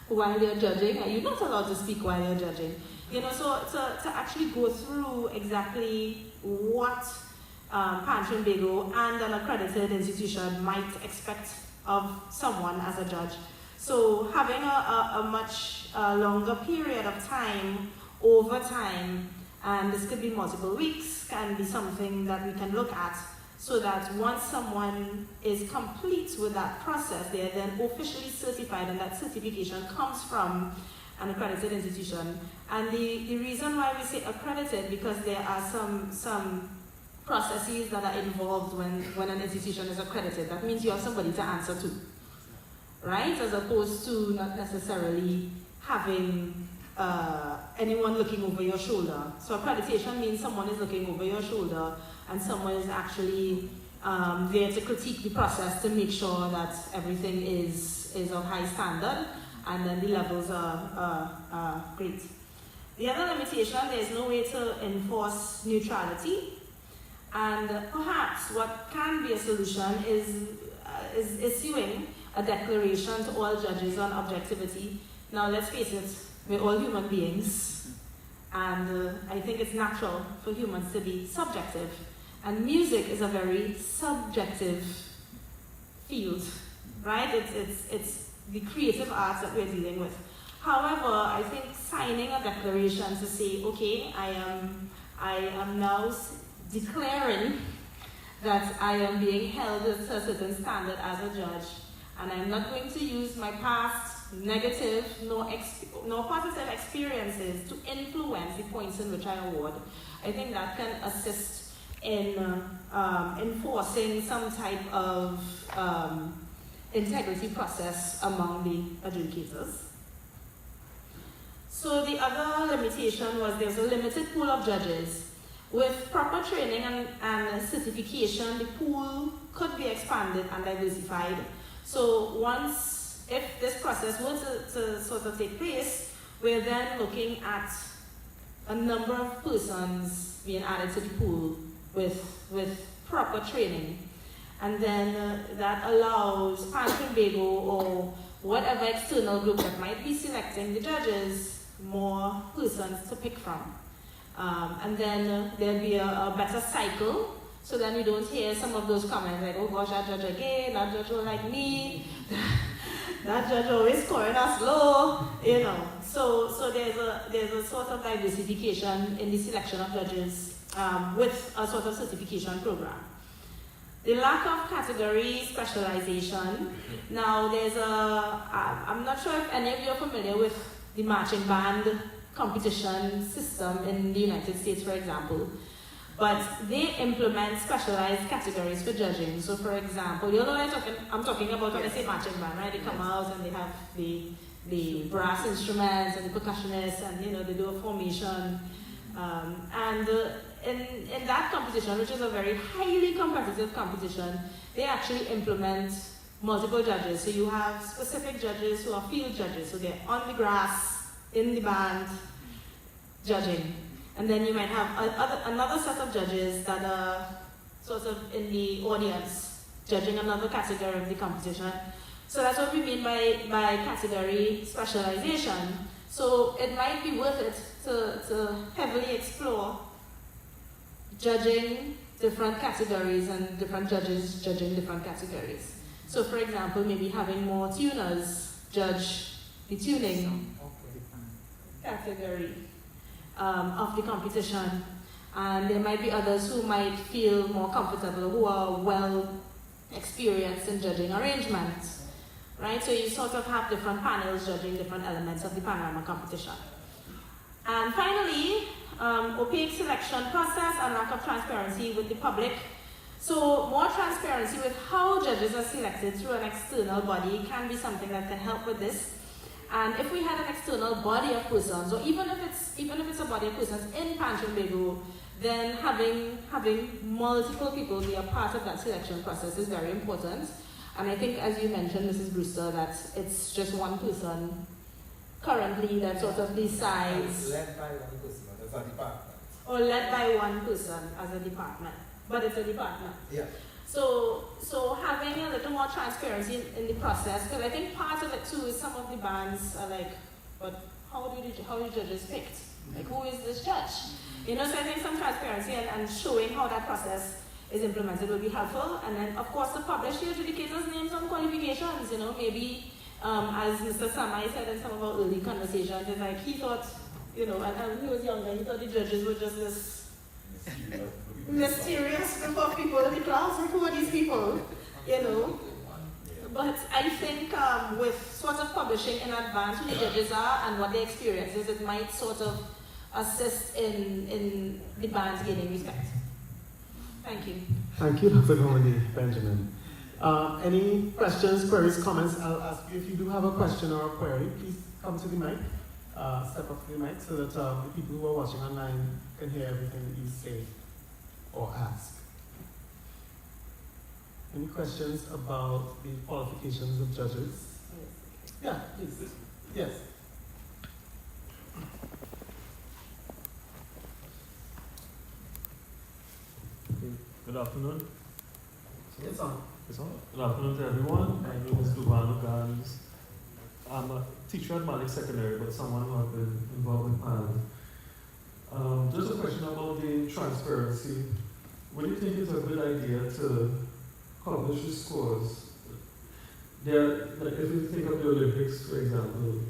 [SPEAKER 13] while you're judging? Are you not allowed to speak while you're judging? You know, so to actually go through exactly what Trinidad and an accredited institution might expect of someone as a judge. So having a much longer period of time over time, and this could be multiple weeks, can be something that we can look at, so that once someone is complete with that process, they are then officially certified, and that certification comes from an accredited institution. And the reason why we say accredited, because there are some processes that are involved when an institution is accredited. That means you have somebody to answer to, right? As opposed to not necessarily having anyone looking over your shoulder. So accreditation means someone is looking over your shoulder, and someone is actually there to critique the process to make sure that everything is of high standard, and then the levels are great. The other limitation, there is no way to enforce neutrality, and perhaps what can be a solution is issuing a declaration to all judges on objectivity. Now let's face it, we're all human beings, and I think it's natural for humans to be subjective, and music is a very subjective field, right? It's the creative arts that we're dealing with. However, I think signing a declaration to say, okay, I am now declaring that I am being held to a certain standard as a judge, and I'm not going to use my past negative nor positive experiences to influence the points in which I award. I think that can assist in enforcing some type of integrity process among the adjudicators. So the other limitation was there's a limited pool of judges. With proper training and certification, the pool could be expanded and diversified. So once if this process were to sort of take place, we're then looking at a number of persons being added to the pool with proper training. And then that allows Tobago or whatever external group that might be selecting the judges more persons to pick from. And then there'll be a better cycle, so then we don't hear some of those comments like, oh gosh, that judge again, that judge don't like me, that judge always scoring us low, you know. So there's a sort of diversification in the selection of judges with a sort of certification program. The lack of category specialization. Now I'm not sure if any of you are familiar with the marching band competition system in the United States, for example. But they implement specialized categories for judging. So for example, you know what I'm talking about when I say marching band, right? They come out and they have the brass instruments and the percussionists, and you know, they do a formation. In that competition, which is a very highly competitive competition, they actually implement multiple judges. So you have specific judges who are field judges, so they're on the grass, in the band, judging. And then you might have another set of judges that are sort of in the audience, judging another category of the competition. So that's what we mean by category specialization. So it might be worth it to heavily explore judging different categories and different judges judging different categories. So for example, maybe having more tuners judge the tuning category of the competition. And there might be others who might feel more comfortable, who are well experienced in judging arrangements, right? So you sort of have different panels judging different elements of the Panorama competition. And finally, opaque selection process and lack of transparency with the public. So more transparency with how judges are selected through an external body can be something that can help with this. And if we had an external body of persons, or even if it's a body of persons in Tobago, then having multiple people be a part of that selection process is very important. And I think, as you mentioned, Mrs. Brewster, that it's just one person currently that sort of decides.
[SPEAKER 2] Led by one person as a department.
[SPEAKER 13] Or led by one person as a department. But it's a department.
[SPEAKER 2] Yeah.
[SPEAKER 13] So having a little more transparency in the process, because I think part of it too is some of the bands are like, but how do judges picked? Like, who is this judge? You know, so I think some transparency and showing how that process is implemented will be helpful. And then, of course, to publish the adjudicators' names and qualifications. You know, maybe as Mr. Samai said in some of our early conversations, it's like he thought, you know, and when he was younger, he thought the judges were just this mysterious group of people in the class. Like, who are these people? You know. But I think with sort of publishing in advance who the judges are and what their experience is, it might sort of assist in the bands gaining respect. Thank you.
[SPEAKER 5] Thank you, Dr. Gomani, Benjamin. Any questions, queries, comments? I'll ask you if you do have a question or a query, please come to the mic, step up to the mic so that the people who are watching online can hear everything that you say or ask. Any questions about the qualifications of judges? Yeah, please. Yes.
[SPEAKER 14] Good afternoon.
[SPEAKER 5] It's on.
[SPEAKER 14] It's on. Good afternoon to everyone. My name is Tobago. I'm a teacher at Malik Secondary, but someone who has been involved with panel. Just a question about the transparency. What do you think is a good idea to publish the scores? There, like if you think of the Olympics, for example,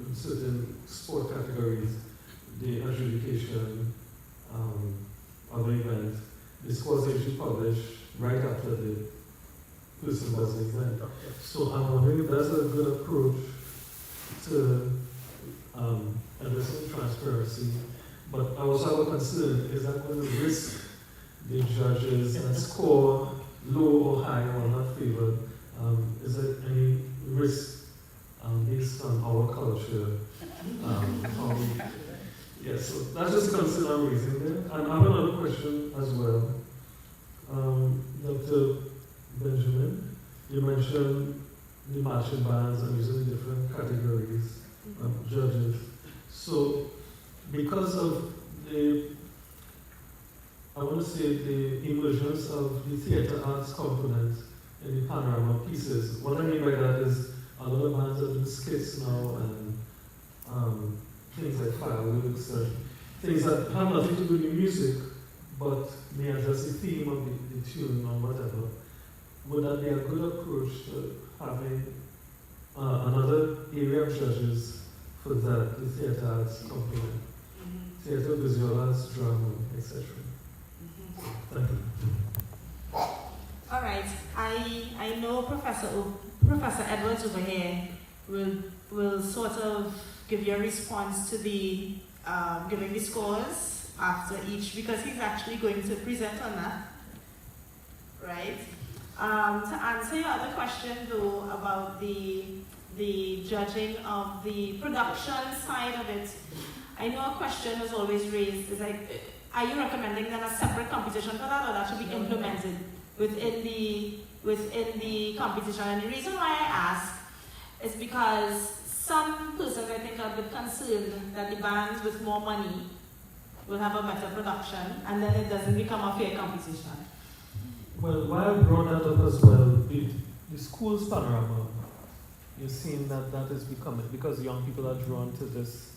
[SPEAKER 14] in certain sport categories, the adjudication, other events, the scores are usually published right after the person does the event. So I'm wondering if that's a good approach to addressing transparency. But I also have a concern, is that going to risk the judges that score low or high or not favored? Is there any risk based on our culture? Yes, so that's just a concern I'm raising there. And I have another question as well. Dr. Benjamin, you mentioned the marching bands and using the different categories of judges. So because of the, I want to say the emergence of the theatre arts component in the Panorama pieces, what I mean by that is a lot of bands are doing skits now and things like fireworks and things that have nothing to do with music, but may address the theme of the tune or whatever. Would that be a good approach to having another area of judges for that, the theatre arts component? Theatre, visual arts, drama, etc. Thank you.
[SPEAKER 13] All right. I know Professor Edwards over here will sort of give you a response to the giving the scores after each, because he's actually going to present on that. Right. To answer your other question though about the judging of the production side of it, I know a question was always raised, is like, are you recommending then a separate competition for that, or that should be implemented within the competition? And the reason why I ask is because some persons I think are a bit concerned that the bands with more money will have a better production, and then it doesn't become a fair competition.
[SPEAKER 14] Well, why I brought that up as well, the school's panorama, you're seeing that is becoming, because young people are drawn to this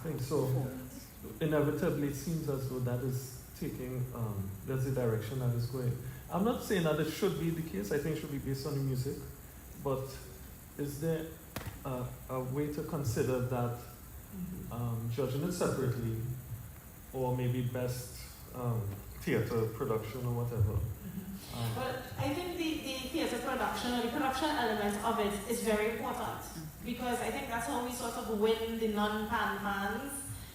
[SPEAKER 14] thing. So inevitably it seems as though that is taking, that's the direction that is going. I'm not saying that it should be the case, I think it should be based on the music, but is there a way to consider that judging it separately, or maybe best theatre production or whatever?
[SPEAKER 13] Well, I think the theatre production or the production element of it is very important, because I think that's how we sort of win the non-pan fans,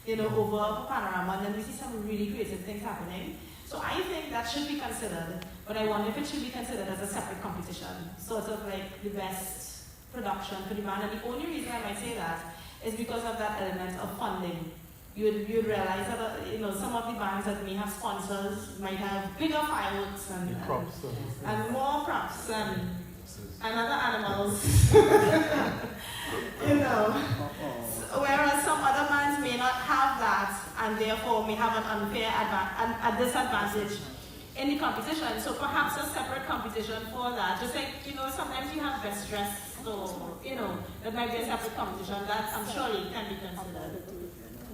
[SPEAKER 13] over Panorama, and then we see some really creative things happening. So I think that should be considered, but I wonder if it should be considered as a separate competition, sort of like the best production for the band. And the only reason I might say that is because of that element of funding. You'd realize that some of the bands that may have sponsors might have bigger fireworks and more props and other animals, whereas some other bands may not have that and therefore may have an unfair a disadvantage in the competition. So perhaps a separate competition for that. Just like sometimes you have best dressed, so that might be a separate competition that I'm sure it can be considered.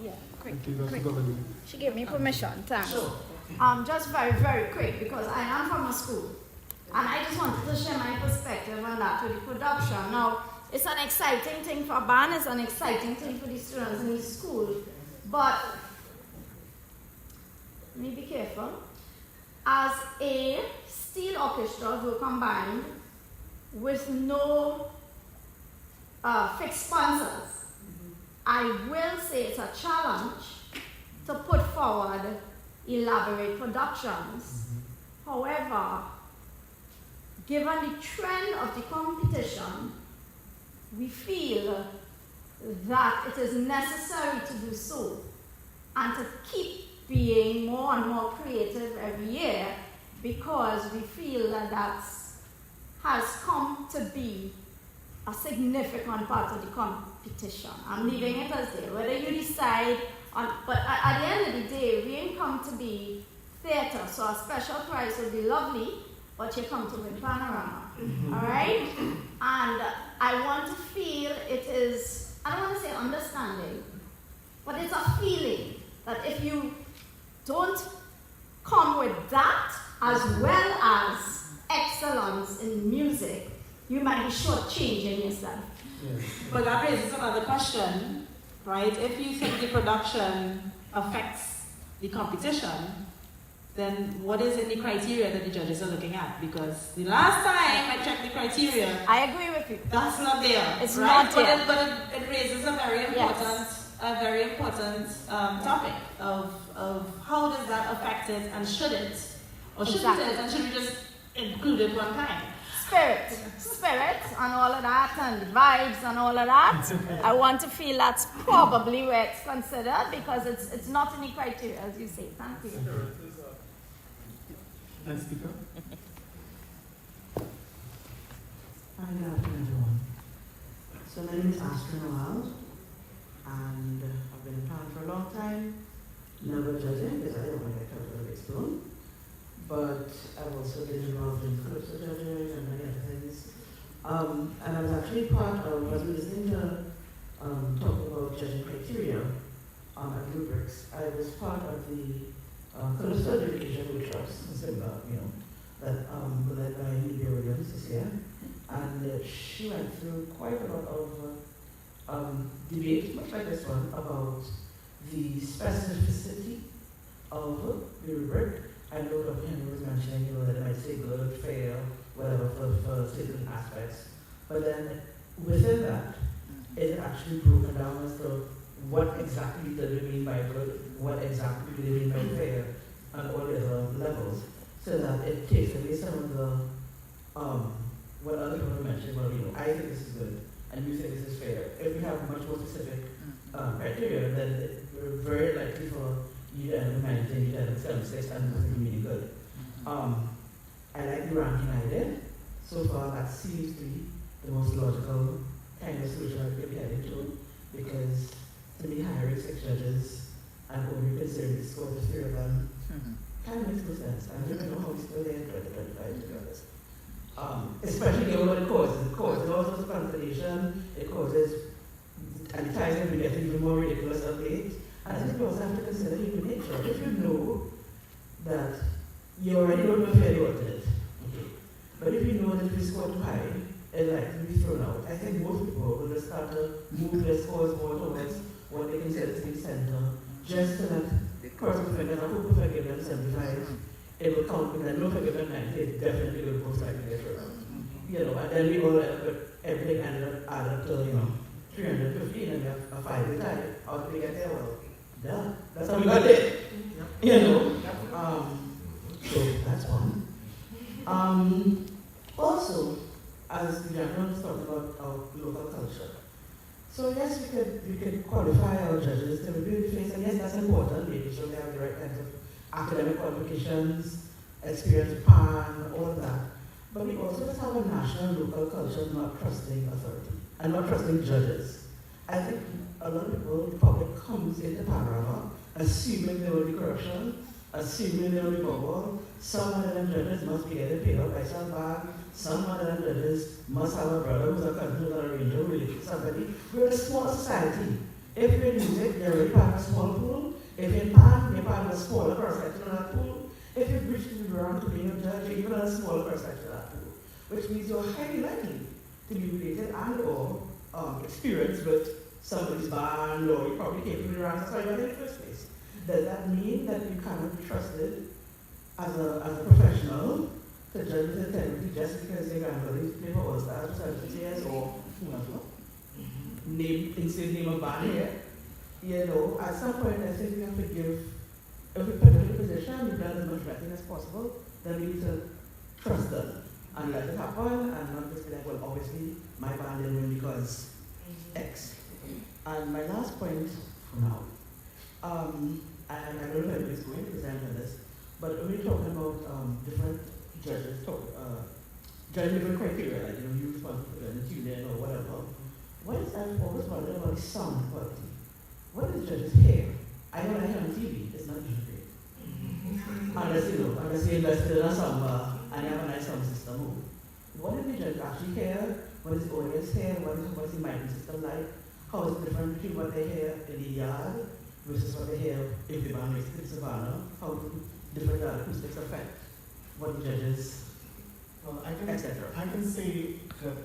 [SPEAKER 10] Yeah, quick. She gave me permission, thanks. Sure. Just very, very quick, because I am from a school, and I just wanted to share my perspective on that with the production. Now, it's an exciting thing for a band, it's an exciting thing for the students in the school, but let me be careful. As a steel orchestra who combined with no fixed sponsors, I will say it's a challenge to put forward elaborate productions. However, given the trend of the competition, we feel that it is necessary to do so and to keep being more and more creative every year, because we feel that has come to be a significant part of the competition. I'm leaving it as there. Whether you decide on, but at the end of the day, we ain't come to be theatre, so a special prize would be lovely, but you come to win Panorama. All right? And I want to feel it is, I don't want to say understanding, but it's a feeling that if you don't come with that as well as excellence in music, you might be shortchanging yourself.
[SPEAKER 13] Yes. But that raises another question, right? If you think the production affects the competition, then what is in the criteria that the judges are looking at? Because the last time I checked the criteria,
[SPEAKER 10] I agree with you.
[SPEAKER 13] That's not there.
[SPEAKER 10] It's
[SPEAKER 13] right?
[SPEAKER 10] not there.
[SPEAKER 13] But it raises a very important topic of how does that affect it, and should it, or shouldn't it, and should we just include it one time?
[SPEAKER 10] Spirit and all of that, and vibes and all of that. I want to feel that's probably where it's considered, because it's not in the criteria, as you say. Thank you.
[SPEAKER 14] Next speaker.
[SPEAKER 15] Hi, good afternoon, everyone. So my name is Astrid Noel, and I've been in panel for a long time. Never judging, because I don't want to get cut out of explode. But I've also been involved in groups of judges and many other things. And I was actually part of, as we were listening to talking about judging criteria at rubrics, I was part of the adjudication workshops, similar, that were led by Lydia Williams this year. And she went through quite a lot of debate, much like this one, about the specificity of the rubric. I know Dr. Henry was mentioning, that it might say good, fair, whatever, for certain aspects. But then within that, it actually broken down as to what exactly do they mean by good, what exactly do they mean by fair, and all the other levels, so that it takes away some of the, what other people mentioned, well, I think this is good, and you think this is fair. If we have much more specific criteria, then we're very likely for you to end up managing, you to end up 76, and doesn't mean good. I like the ranking I did. So far, that seems to be the most logical kind of solution I could be heading to, because to me, hiring 6 judges and only considering the score of 3 of them kind of makes no sense. I don't know how we still there in 2025, to be honest. Especially given what it causes. It causes all sorts of consternation, it causes, and the times we get even more ridiculous of late. And I think we also have to consider human nature. If you know that you already don't know if you're the alternate, okay, but if you know that if you score too high, it's likely to be thrown out. I think most people will just start to move their scores more towards what they consider to be center, just so that the person who figures out who forgive them 75, it will count with that no forgive them 90, it definitely will most likely get thrown out. And then we all end up with everything added up to, 315, and we have a 5 retired. How did we get there? Well, yeah, that's how we got there. So that's one. Also, as the gentleman was talking about our local culture. So yes, we could qualify our judges to review the face, and yes, that's important, making sure they have the right kinds of academic qualifications, experience with PAN, all of that. But we also just have a national local culture of not trusting authority and not trusting judges. I think a lot of people, the public comes into Panorama assuming there will be corruption, assuming there will be bubble. Some of them judges must be getting paid out by some bag. Some of them judges must have a brother who's a cousin who's a ranger, really somebody. We're a small society. If you're in music, you're already part of a small pool. If you're in PAN, you're part of a smaller percentage of that pool. If you've reached the ground to being a judge, you're even a smaller percentage of that pool. Which means you're highly likely to be related and or experienced with somebody's band, or you probably came from the ranks, that's why you're in the first place. Does that mean that you cannot be trusted as a professional to judge with integrity just because your grandmother used to play for All-Stars for 70 years, or whoever? Insert name of band here. At some point I think we have to give, if we put them in a position, we've done as much vetting as possible, then we need to trust them and let it happen, and not just be like, well, obviously my band didn't win because X. And my last point for now, and I don't know if it's going to present on this, but when we're talking about different judges, judging different criteria, like you responsible for the tuning or whatever. What is that always wondering about the sound quality? What is judges' hair? I know I hear on TV, it's not usually great. Unless you invested in a samba and you have a nice sound system. What did the judge actually hear? What is the audience hear? What is the mic system like? How is it different between what they hear in the yard versus what they hear if the band makes it in Savannah? How do different acoustics affect what the judges, etc.?
[SPEAKER 5] I can say that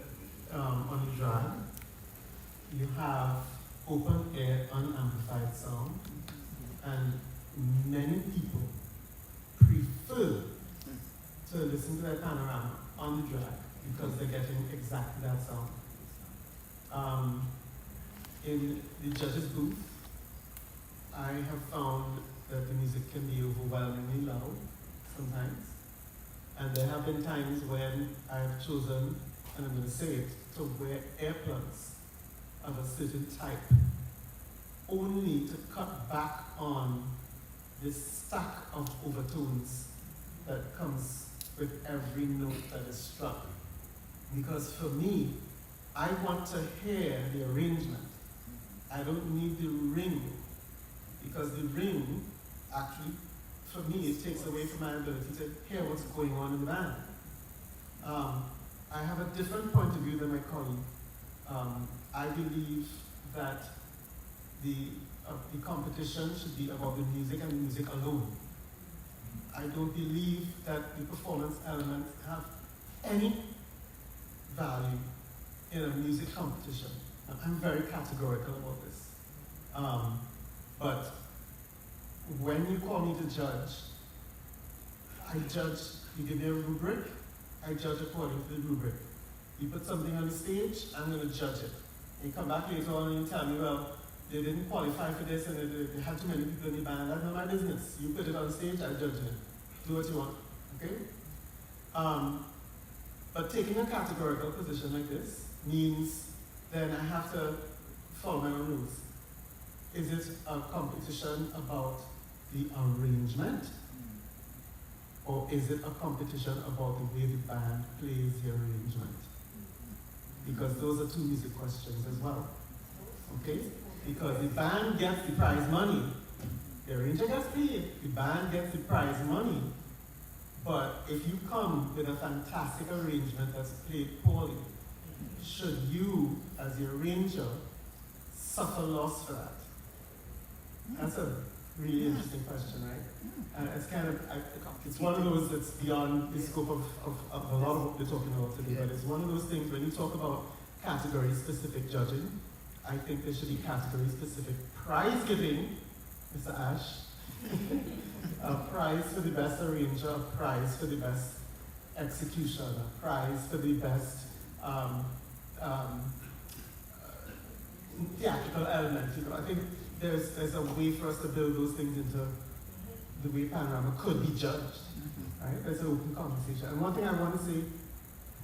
[SPEAKER 5] on the drag, you have open air unamplified sound, and many people prefer to listen to their Panorama on the drag because they're getting exactly that sound. In the judges' booth, I have found that the music can be overwhelmingly loud sometimes. And there have been times when I've chosen, and I'm going to say it, to wear earplugs of a certain type, only to cut back on this stack of overtones that comes with every note that is struck. Because for me, I want to hear the arrangement. I don't need the ring, because the ring, actually, for me, it takes away from my ability to hear what's going on in the band. I have a different point of view than my colleague. I believe that the competition should be about the music and the music alone. I don't believe that the performance elements have any value in a music competition. I'm very categorical about this. But when you call me to judge, I judge, you give me a rubric, I judge according to the rubric. You put something on the stage, I'm going to judge it. You come back later on and you tell me, well, they didn't qualify for this and they had too many people in the band. That's not my business. You put it on stage, I judge it. Do what you want, okay? But taking a categorical position like this means then I have to follow my own rules. Is it a competition about the arrangement? Or is it a competition about the way the band plays the arrangement? Because those are two music questions as well, okay? Because the band gets the prize money, the arranger gets paid, the band gets the prize money. But if you come with a fantastic arrangement that's played poorly, should you, as the arranger, suffer loss for that? That's a really interesting question, right? And it's kind of, it's one of those that's beyond the scope of a lot of what we're talking about today, but it's one of those things when you talk about category-specific judging, I think there should be category-specific prize giving, Mr. Ash. A prize for the best arranger, a prize for the best execution, a prize for the best theatrical element. You know, I think there's a way for us to build those things into the way Panorama could be judged. Right? There's an open conversation. And one thing I want to say,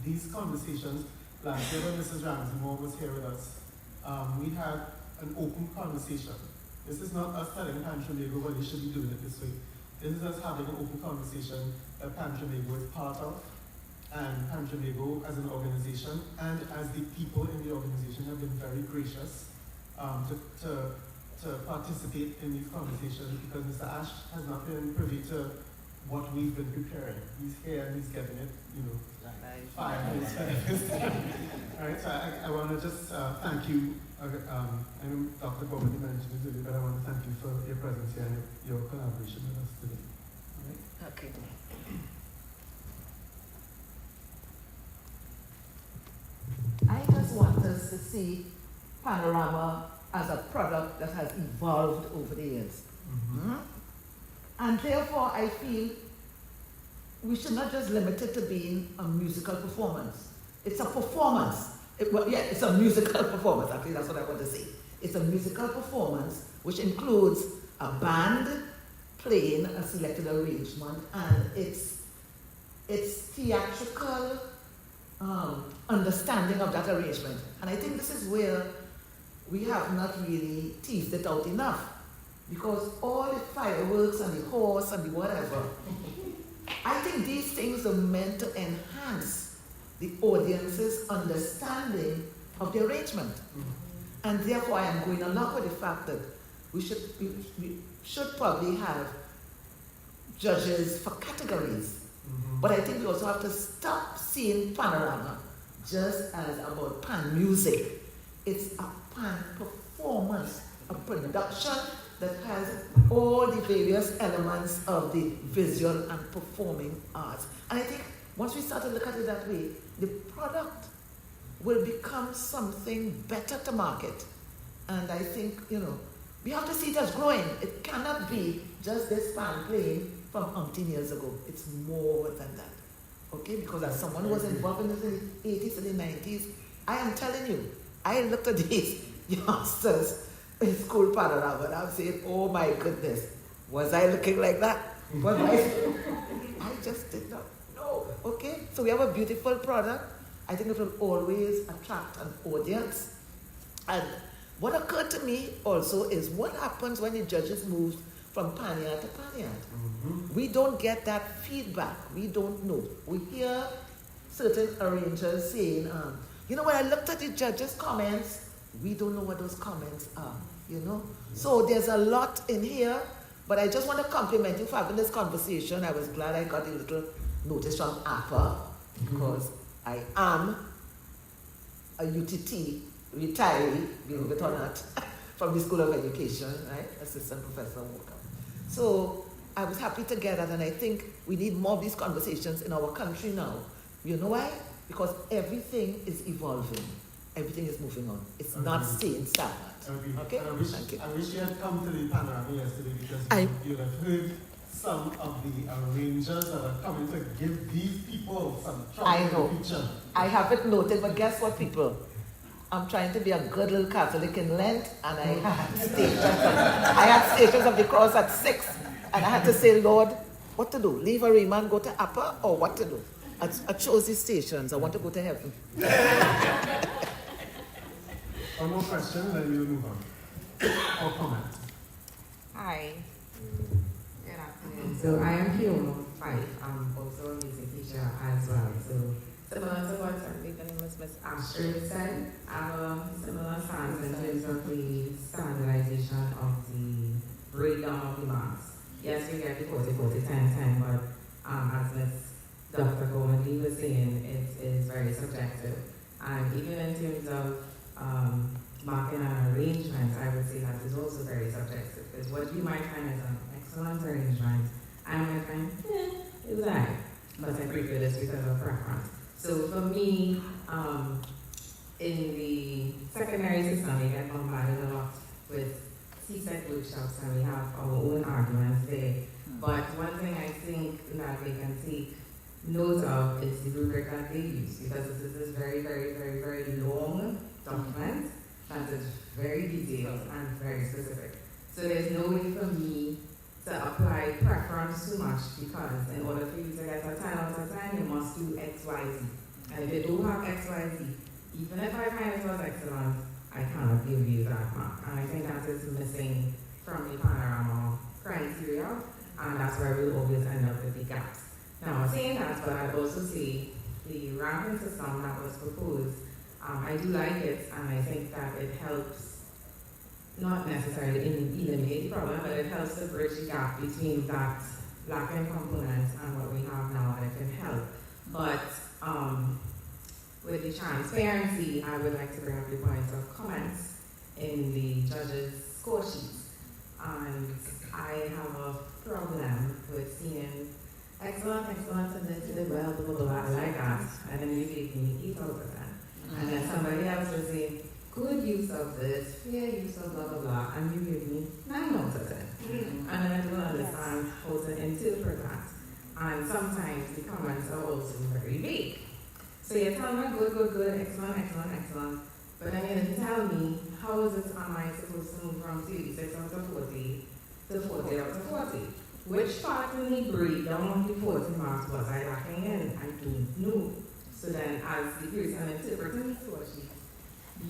[SPEAKER 5] these conversations, last year when Mrs. Ramsey Moore was here with us, we had an open conversation. This is not us telling Pan Trinidad what they should be doing it this way. This is us having an open conversation that Pan Trinidad is part of, and Pan Trinidad as an organization, and as the people in the organization have been very gracious to participate in these conversations, because Mr. Ash has not been privy to what we've been preparing. He's here and he's getting it, you know, 5 minutes ahead. All right, so I want to just thank you. I know Dr. Bowman mentioned it today, but I want to thank you for your presence here and your collaboration with us today. All right?
[SPEAKER 11] Okay. I just want us to see Panorama as a product that has evolved over the years. Mm-hmm. And therefore, I feel we should not just limit it to being a musical performance. It's a performance. It's a musical performance. Actually, that's what I want to say. It's a musical performance which includes a band playing a selected arrangement and its theatrical understanding of that arrangement. And I think this is where we have not really teased it out enough, because all the fireworks and the horse and the whatever, I think these things are meant to enhance the audience's understanding of the arrangement. Mm-hmm. And therefore I am going along with the fact that we should probably have judges for categories. Mm-hmm. But I think we also have to stop seeing Panorama just as about pan music. It's a pan performance, a production that has all the various elements of the visual and performing arts. And I think once we start to look at it that way, the product will become something better to market. And I think, we have to see it as growing. It cannot be just this band playing from umpteen years ago. It's more than that. Okay? Because as someone who was involved in the 80s and the 90s, I am telling you, I looked at these youngsters in school Panorama and I'm saying, oh my goodness, was I looking like that? Was I just did not know. Okay? So we have a beautiful product. I think it will always attract an audience. And what occurred to me also is what happens when the judges move from Panyard to Panyard. Mm-hmm. We don't get that feedback. We don't know. We hear certain arrangers saying, you know, when I looked at the judges' comments, we don't know what those comments are, you know. So there's a lot in here, but I just want to compliment you for having this conversation. I was glad I got a little notice from APA, because I am a UTT retiree, believe it or not, from the School of Education, right? Assistant Professor Walker. So I was happy to get that, and I think we need more of these conversations in our country now. You know why? Because everything is evolving. Everything is moving on. It's not staying stagnant. Okay? Thank you.
[SPEAKER 5] I wish you had come to the Panorama yesterday, because you'd have heard some of the arrangers that are coming to give these people some trouble in the future.
[SPEAKER 11] I have it noted, but guess what, people? I'm trying to be a good little Catholic in Lent, and I had stations of the cross at 6, and I had to say, Lord, what to do? Leave a remand, go to Upper, or what to do? I chose these stations. I want to go to heaven.
[SPEAKER 5] One more question, then we'll move on. Or comment.
[SPEAKER 16] Hi. Good afternoon. So I am Fiona Fife. I'm also a music teacher as well. So similar to what the name is Ms. Astrid said, I have a similar stance in terms of the standardization of the breakdown of the marks. Yes, we get the 40, 40, 10, 10, but as Ms. Dr. Gormley was saying, it is very subjective. And even in terms of marking an arrangement, I would say that is also very subjective. Because what you might find as an excellent arrangement, I might find, it was alright, but I prefer this because of preference. So for me, in the secondary system, we get bombarded a lot with CSEC workshops, and we have our own arguments there. But one thing I think that they can take note of is the rubric that they use, because this is this very, very, very, very long document that is very detailed and very specific. So there's no way for me to apply preference too much, because in order for you to get a 10 out of 10, you must do X, Y, Z. And if you don't have X, Y, Z, even if I find it was excellent, I cannot give you that mark. And I think that is missing from the Panorama criteria, and that's where we'll always end up with the gaps. Now, saying that, but I'd also say the ranking system that was proposed, I do like it, and I think that it helps, not necessarily eliminate the problem, but it helps to bridge the gap between that lacking component and what we have now, and it can help. But with the transparency, I would like to bring up the points of comments in the judges' score sheets. And I have a problem with seeing excellent, and then to the well, blah, blah, blah, I like that. And then you gave me 8 out of 10. And then somebody else will say, good use of this, fair use of blah, blah, blah, and you give me 9 out of 10. And then I don't understand how to interpret that. And sometimes the comments are also very vague. So you tell me good, excellent. But then you didn't tell me, how is it am I supposed to move from 36 out of 40 to 40 out of 40? Which part in the breakdown of the 40 marks was I lacking in? I don't know. So then, as the person interpreting the score sheet,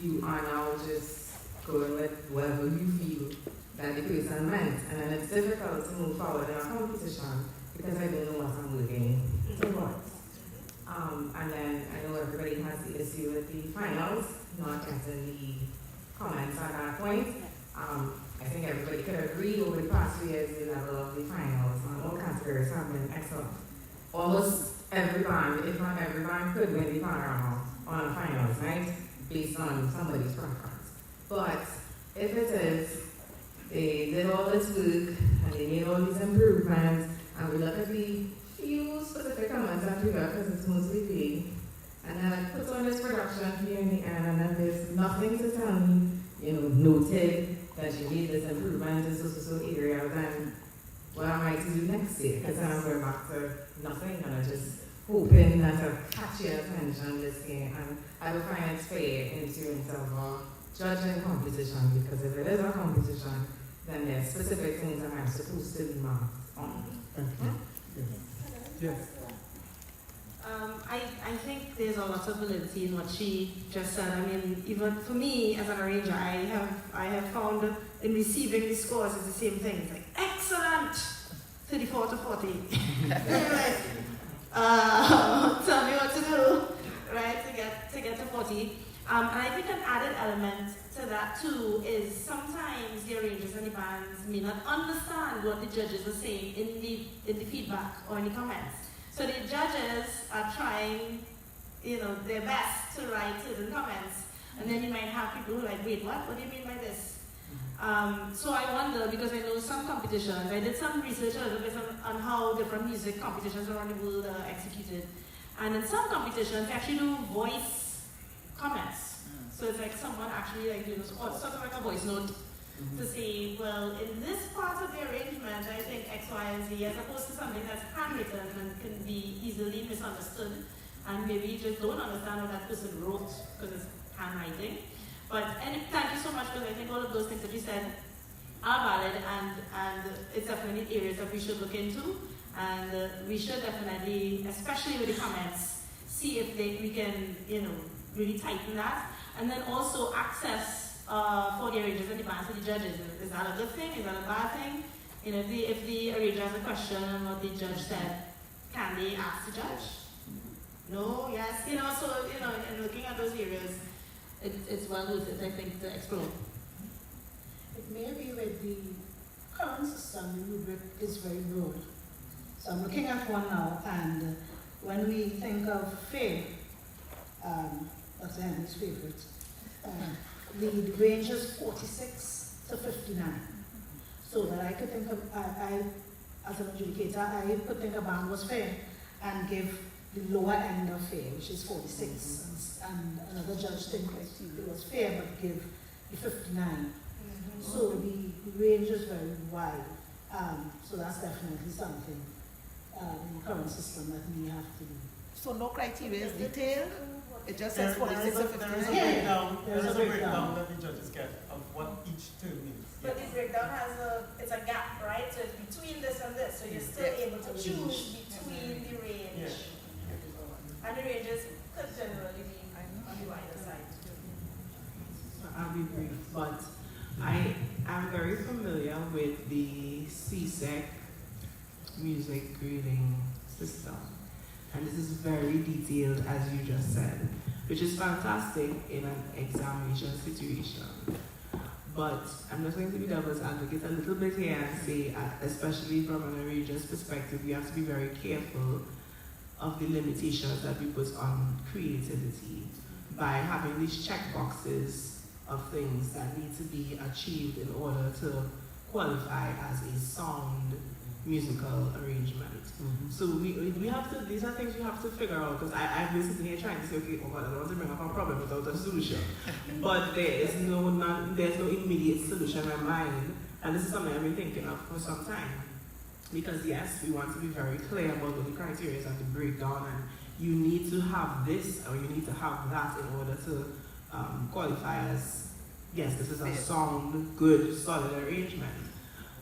[SPEAKER 16] you are now just going with whatever you feel that the person meant. And then it's difficult to move forward in a competition because I don't know what I'm looking towards. And then I know everybody has the issue with the finals, not getting the comments at that point. I think everybody could agree over the past 2 years the level of the finals on all categories have been excellent. Almost every band, if not every band, could win the Panorama on a finals night based on somebody's preference. But if it is, they did all this work and they made all these improvements, and we look at the few specific comments that we got, because it's mostly big, and then I put on this production here in the end, and then there's nothing to tell me, noted that you made this improvement in so area, then what am I to do next year? Because then I'm going back to nothing, and I'm just hoping that I'll catch your attention this year, and I will find it fair in terms of a judging competition, because if it is a competition, then there's specific things that I'm supposed to be marked on.
[SPEAKER 5] Yes.
[SPEAKER 13] I think there's a lot of validity in what she just said. I mean, even for me as an arranger, I have found in receiving the scores it's the same thing. It's like, excellent! 34 to 40. Tell me what to do. quality. And I think an added element to that too is sometimes the arrangers and the bands may not understand what the judges are saying in the feedback or in the comments. So the judges are trying, their best to write certain comments, and then you might have people who are like, wait, what? What do you mean by this? So I wonder, because I know some competitions, I did some research a little bit on how different music competitions around the world are executed. And in some competitions, they actually do voice comments. So it's like someone actually sort of like a voice note to say, well, in this part of the arrangement, I think X, Y, and Z, as opposed to something that's handwritten and can be easily misunderstood. And maybe you just don't understand what that person wrote because it's handwriting. But thank you so much, because I think all of those things that you said are valid, and it's definitely areas that we should look into. And we should definitely, especially with the comments, see if we can, really tighten that. And then also access for the arrangers and the bands to the judges. Is that a good thing? Is that a bad thing? If the arranger has a question on what the judge said, can they ask the judge? No, yes, so, in looking at those areas, it's well worth it, I think, to explore.
[SPEAKER 3] It may be with the current system, the rubric is very broad. So I'm looking at one now, and when we think of fame, that's Henry's favorite, the range is 46 to 59. So that I could think of, I as an adjudicator, I could think a band was fair and give the lower end of fair, which is 46, and another judge think it was fair but give the 59. So the range is very wide. So that's definitely something in the current system that we have to do.
[SPEAKER 11] So no criteria is detailed? It just says 46 or 59?
[SPEAKER 5] There's a breakdown that the judges get of what each term means.
[SPEAKER 8] But the breakdown it's a gap, right? So it's between this and this, so you're still able to choose between the range. And the ranges could generally be on the wider side.
[SPEAKER 12] I'll be brief, but I am very familiar with the CSEC music grading system. And this is very detailed, as you just said, which is fantastic in an examination situation. But I'm just going to be devil's advocate a little bit here and say, especially from an arranger's perspective, we have to be very careful of the limitations that we put on creativity by having these check boxes of things that need to be achieved in order to qualify as a sound musical arrangement. So we have to, these are things we have to figure out, because I've been sitting here trying to say, okay, oh God, I don't want to bring up a problem without a solution. But there's no immediate solution in my mind, and this is something I've been thinking of for some time. Because yes, we want to be very clear about what the criteria and the breakdown, and you need to have this or you need to have that in order to qualify as, yes, this is a sound, good, solid arrangement.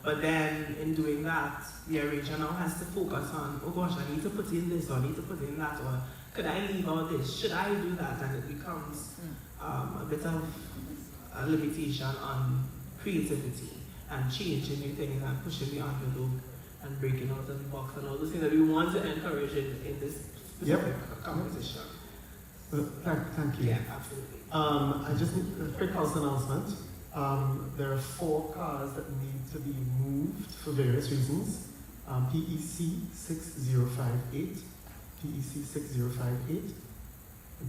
[SPEAKER 12] But then in doing that, the arranger now has to focus on, oh gosh, I need to put in this or I need to put in that, or could I leave out this? Should I do that? And it becomes a bit of a limitation on creativity and changing new things and pushing the envelope and breaking out of the box and all those things that we want to encourage in this specific competition.
[SPEAKER 5] Thank you.
[SPEAKER 12] Yeah, absolutely.
[SPEAKER 5] I just need a quick house announcement. There are 4 cars that need to be moved for various reasons. PEC 6058, PEC 6058,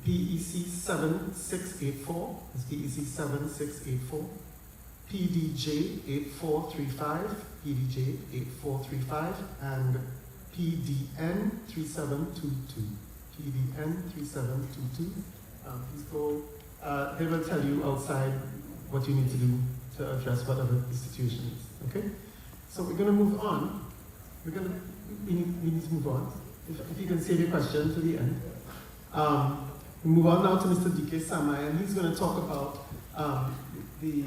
[SPEAKER 5] PEC 7684, that's PEC 7684, PDJ 8435, PDJ 8435, and PDN 3722, PDN 3722. Please go. They will tell you outside what you need to do to address whatever the situation is. Okay? So we're going to move on. We need to move on. If you can save your question to the end. We move on now to Mr. DK Samai, and he's going to talk about the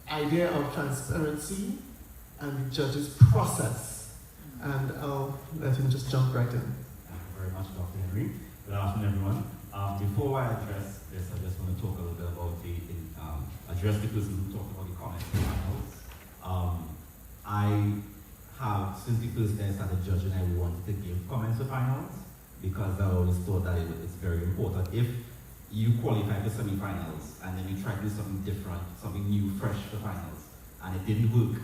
[SPEAKER 5] idea of transparency and the judge's process. And I'll let him just jump right in.
[SPEAKER 4] Thank you very much, Dr. Henry. Good afternoon, everyone. Before I address this, I just want to talk a little bit about address the person who talked about the comments panels. I have, since the first day I started judging, I wanted to give comments to panels because I always thought that it's very important. If you qualify for semi-finals, and then you try to do something different, something new, fresh for finals, and it didn't work,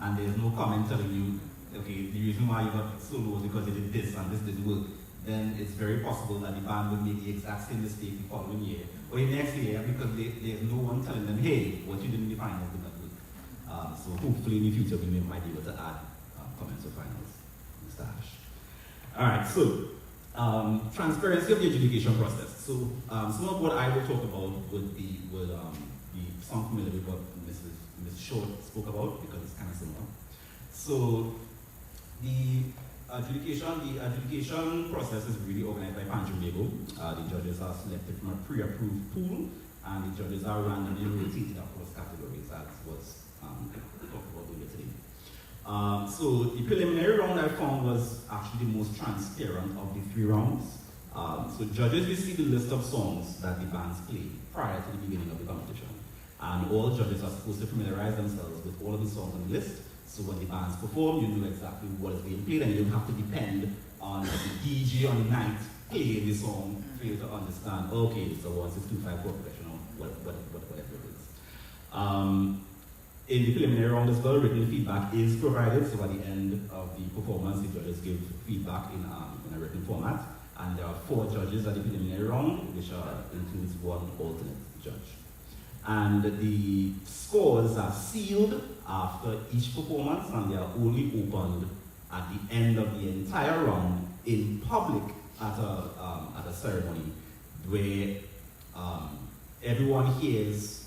[SPEAKER 4] and there's no comment telling you, okay, the reason why you got so low is because you did this and this didn't work, then it's very possible that the band will make the exact same mistake the following year, or the next year, because there's no one telling them, hey, what you did in the finals did not work. So hopefully in the future we might be able to add comments of finals. Alright, so transparency of the adjudication process. So some of what I will talk about would be some familiar with what Ms. Short spoke about, because it's kind of similar. So the adjudication process is really organized by Panelist. The judges are selected from a pre-approved pool, and the judges are randomly rotated across categories, as was talked about earlier today. So the preliminary round I found was actually the most transparent of the 3 rounds. So judges receive a list of songs that the bands play prior to the beginning of the competition. And all judges are supposed to familiarize themselves with all of the songs on the list. So when the bands perform, you know exactly what is being played, and you don't have to depend on the DJ on the night playing the song for you to understand, okay, it's a 1625 chord progression, or whatever it is. In the preliminary round as well, written feedback is provided, so at the end of the performance, the judges give feedback in a written format, and there are 4 judges at the preliminary round, which includes 1 alternate judge. And the scores are sealed after each performance, and they are only opened at the end of the entire round in public at a ceremony where everyone hears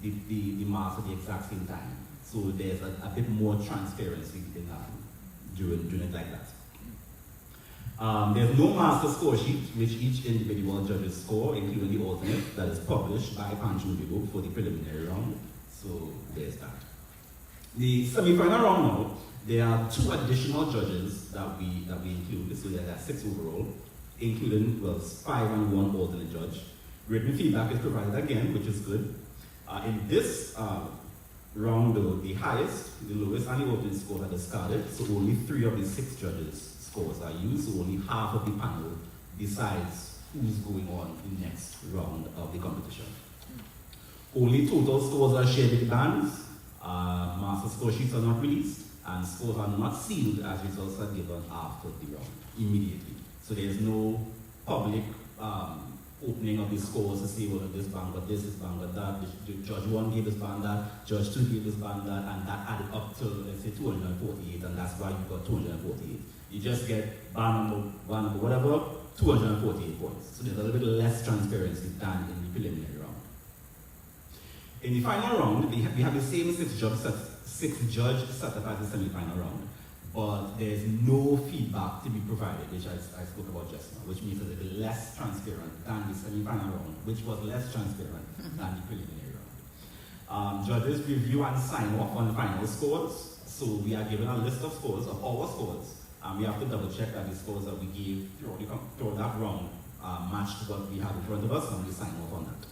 [SPEAKER 4] the marks at the exact same time. So there's a bit more transparency in doing it like that. There's no master score sheet, which each individual judges score, including the alternate, that is published by Panelist for the preliminary round. So there's that. The semi-final round now, there are 2 additional judges that we include, so there are 6 overall, including 5 and 1 alternate judge. Written feedback is provided again, which is good. In this round though, the highest, the lowest, and the alternate scores are discarded, so only 3 of the 6 judges' scores are used, so only half of the panel decides who's going on in the next round of the competition. Only total scores are shared with the bands, master score sheets are not released, and scores are not sealed as results are given after the round, immediately. So there's no public opening of the scores to say, well, this band got this band got that, the judge 1 gave this band that, judge 2 gave this band that, and that added up to, let's say, 248, and that's why you got 248. You just get band number whatever, 248 points. So there's a little bit less transparency than in the preliminary round. In the final round, we have the same 6 judge setup as the semi-final round, but there's no feedback to be provided, which I spoke about just now, which means it's a bit less transparent than the semi-final round, which was less transparent than the preliminary round. Judges review and sign off on the final scores, so we are given a list of scores, of our scores, and we have to double check that the scores that we gave throughout that round matched what we have in front of us, and we sign off on that.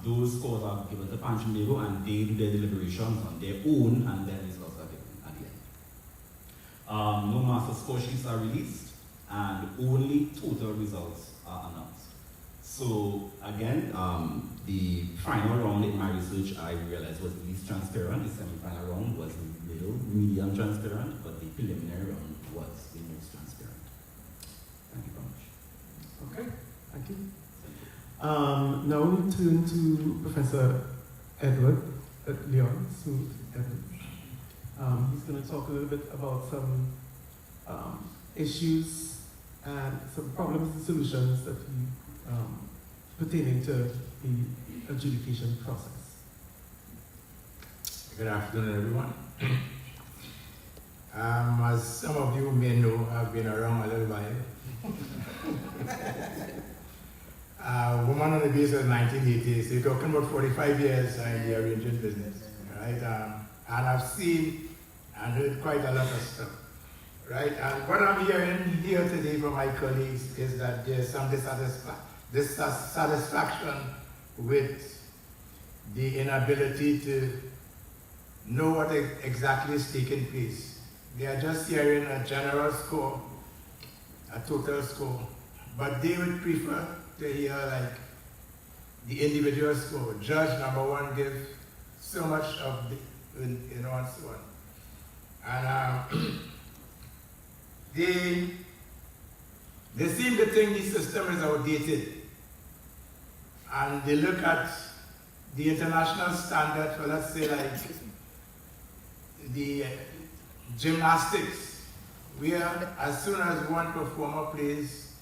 [SPEAKER 4] Those scores are given to Panelist, and they do their deliberations on their own, and then results are given at the end. No master score sheets are released, and only total results are announced. So again, the final round in my research I realized was the least transparent. The semi-final round was middle, medium transparent, but the preliminary round was the most transparent. Thank you very much.
[SPEAKER 5] Okay, thank you. Now we turn to Professor Edward Leon Smooth. He's going to talk a little bit about some issues and some problems and solutions that he pertaining to the adjudication process.
[SPEAKER 17] Good afternoon, everyone. As some of you may know, I've been around a little while. Woman on the base of 1980, so you're talking about 45 years in the arrangement business, right? And I've seen and heard quite a lot of stuff, right? And what I'm hearing here today from my colleagues is that there's some dissatisfaction with the inability to know what exactly is taking place. They are just hearing a general score, a total score, but they would prefer to hear like the individual score. Judge number one give so much of the, and so on. And they seem to think the system is outdated. And they look at the international standard for, let's say, like the gymnastics, where as soon as one performer plays,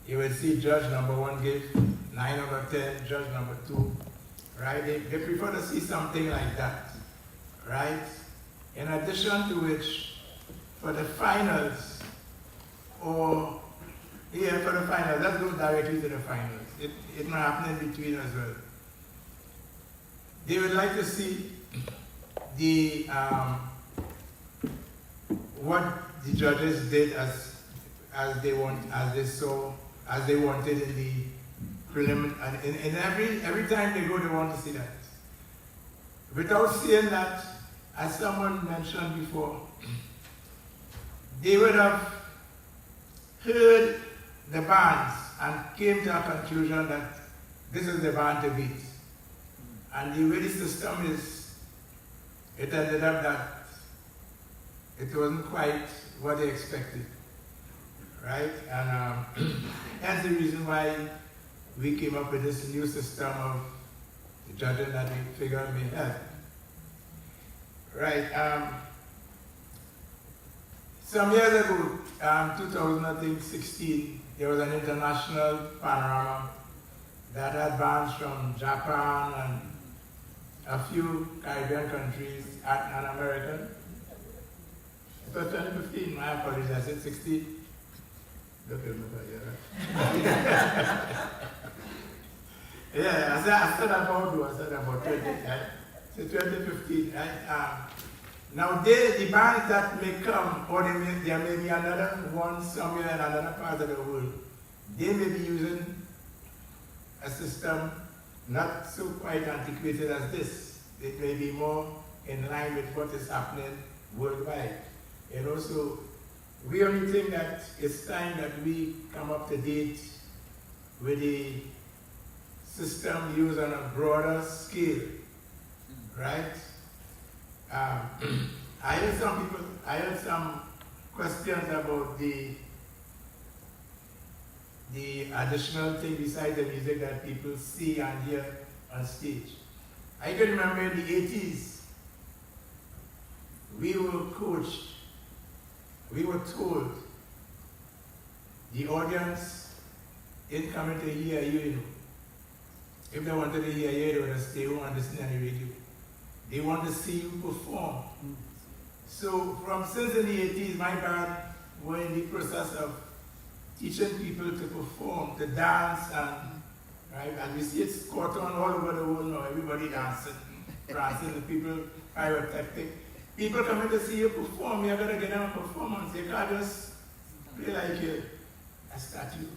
[SPEAKER 17] you will see judge number one give 9 out of 10, judge number 2, right? They prefer to see something like that, right? In addition to which, for the finals, for the finals, let's go directly to the finals. It might happen in between as well. They would like to see the what the judges did as they wanted in the preliminary, and every time they go, they want to see that. Without seeing that, as someone mentioned before, they would have heard the bands and came to a conclusion that this is the band to beat. And the way the system is, it ended up that it wasn't quite what they expected, right? And that's the reason why we came up with this new system of judging that we figured may help. Right. Some years ago, 2016, there was an international Panorama that had bands from Japan and a few Caribbean countries and American. It was 2015, my apologies, I said 16. Look at me, yeah, I said about 20, right? So 2015, right? Now the bands that may come, or there may be another one somewhere in another part of the world, they may be using a system not so quite antiquated as this. It may be more in line with what is happening worldwide. And also, we only think that it's time that we come up to date with the system used on a broader scale, right? I heard some questions about the additional thing besides the music that people see and hear on stage. I can remember in the 80s, we were coached, we were told, the audience ain't coming to hear you, If they wanted to hear you, they would stay home and listen to the radio. They want to see you perform. So since in the 80s, my band were in the process of teaching people to perform, to dance, and we see it's caught on all over the world now. Everybody dancing, prancing, the people pyrotechnic. People coming to see you perform, you're going to get them a performance. You can't just play like a statue.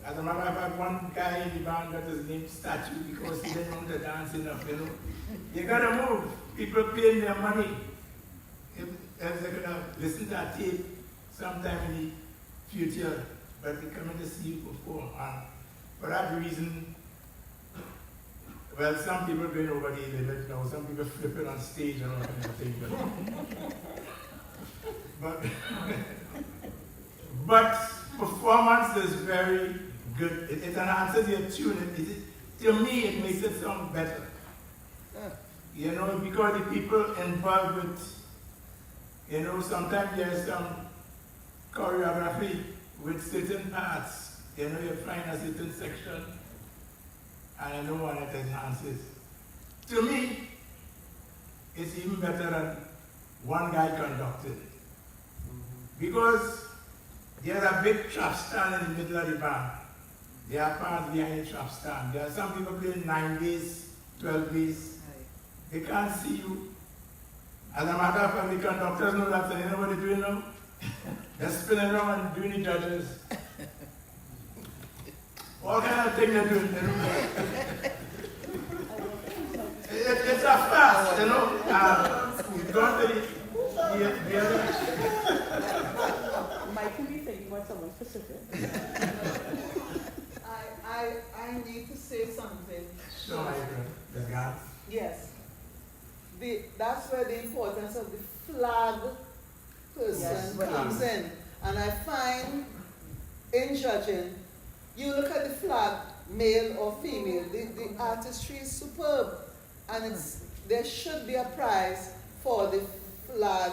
[SPEAKER 17] As a matter of fact, one guy in the band got his name Statue because he didn't want to dance enough, You gotta move. People paying their money. If they're gonna listen to a tape sometime in the future, but they're coming to see you perform. And for that reason, well, some people going over the limit now, some people flipping on stage and all kinds of things. But performance is very good. It enhances your tune. To me, it makes it sound better. Because the people involved with, sometimes there's some choreography with certain parts. You find a certain section, and I know what it enhances. To me, it's even better than one guy conducting. Because there's a big trap stand in the middle of the band. There are parts behind the trap stand. There are some people playing 9 bass, 12 bass. They can't see you. As a matter of fact, the conductors know that, so you know what they're doing now? They're spinning around and doing the judges. All kind of things they're doing. It's a fast, Go to the other.
[SPEAKER 18] Mike can be thinking about someone specific.
[SPEAKER 7] I need to say something.
[SPEAKER 17] So,
[SPEAKER 7] yes. That's where the importance of the flag person comes in. And I find in judging, you look at the flag, male or female, the artistry is superb. And there should be a prize for the flag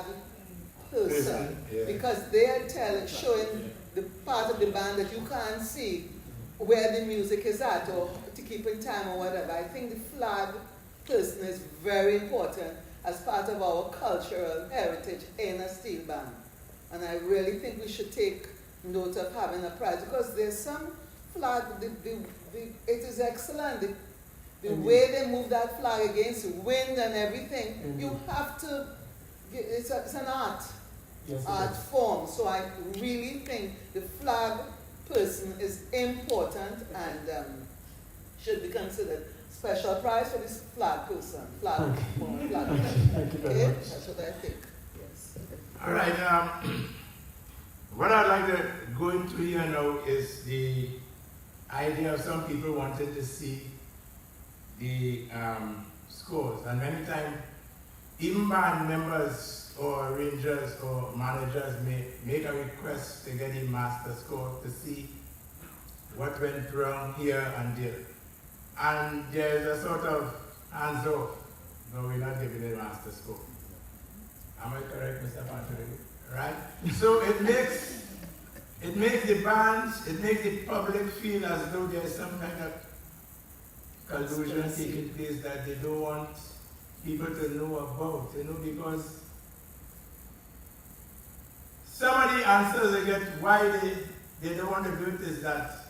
[SPEAKER 7] person. Because they are showing the part of the band that you can't see where the music is at or to keep in time or whatever. I think the flag person is very important as part of our cultural heritage in a steel band. And I really think we should take note of having a prize because there's some flag, it is excellent. The way they move that flag against wind and everything, you have to, it's an art. Art form. So I really think the flag person is important and should be considered. Special prize for this flag person. Flag person. Okay? That's what I think. Yes.
[SPEAKER 17] All right. What I'd like to go into here now is the idea of some people wanting to see the scores. And many times, even band members or arrangers or managers may make a request to get a master score to see what went wrong here and there. And there's a sort of hands off. No, we're not giving a master score. Am I correct, Mr. Patrick? Right? So it makes the bands, it makes the public feel as though there's some kind of collusion taking place that they don't want people to know about, because some of the answers they get why they don't want to do it is that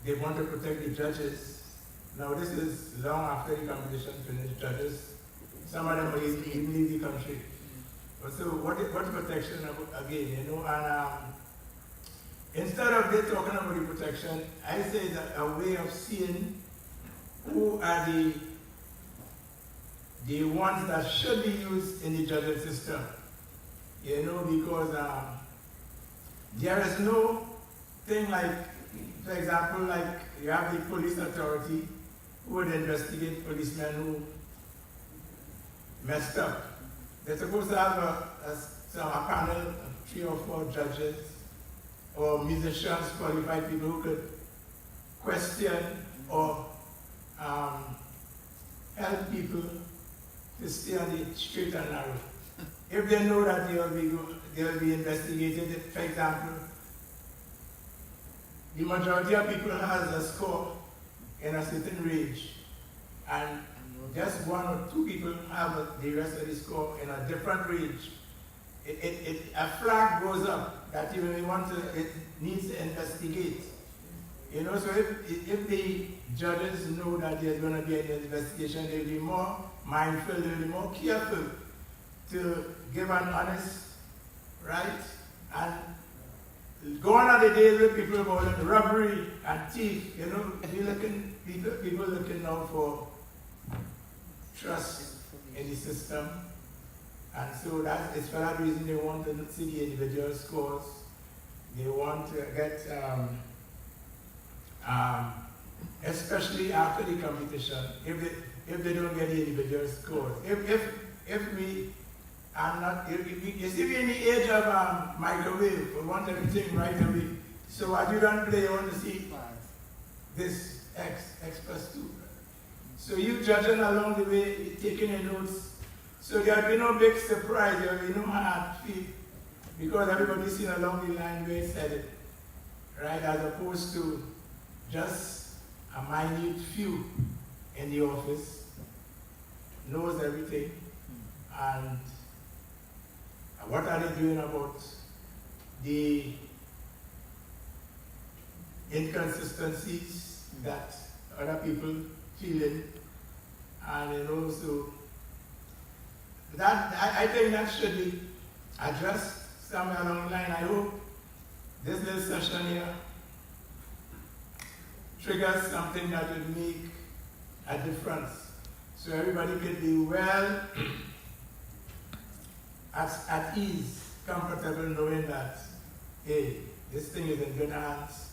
[SPEAKER 17] they want to protect the judges. Now this is long after the competition finished, judges. Some of them will even leave the country. But so what protection again, and instead of they talking about the protection, I say that a way of seeing who are the ones that should be used in the judging system. Because there is no thing like, for example, like you have the police authority who would investigate policemen who messed up. They're supposed to have a panel of 3 or 4 judges or musicians, qualified people who could question or help people to stay on the straight and narrow. If they know that they will be investigated, for example, the majority of people has a score in a certain range, and just 1 or 2 people have the rest of the score in a different range. A flag goes up that even it needs to investigate. So if the judges know that there's going to be an investigation, they'll be more mindful, they'll be more careful to give an honest, right? And go on the days with people about robbery and thief, people looking now for trust in the system. And so it's for that reason they want to see the individual scores. They want to get, especially after the competition, if they don't get the individual scores. If we are not, you see, we're in the age of microwave, we want everything right away. So as you don't play, you want to see this X plus 2. So you judging along the way, taking your notes. So there'll be no big surprise, there'll be no hard feel, because everybody's seen along the line where it said it, right? As opposed to just a minute few in the office, knows everything, and what are they doing about the inconsistencies that other people feel in, and so that I think that should be addressed somewhere along the line. I hope this little session here triggers something that will make a difference, so everybody can be well at ease, comfortable, knowing that, hey, this thing is in good hands,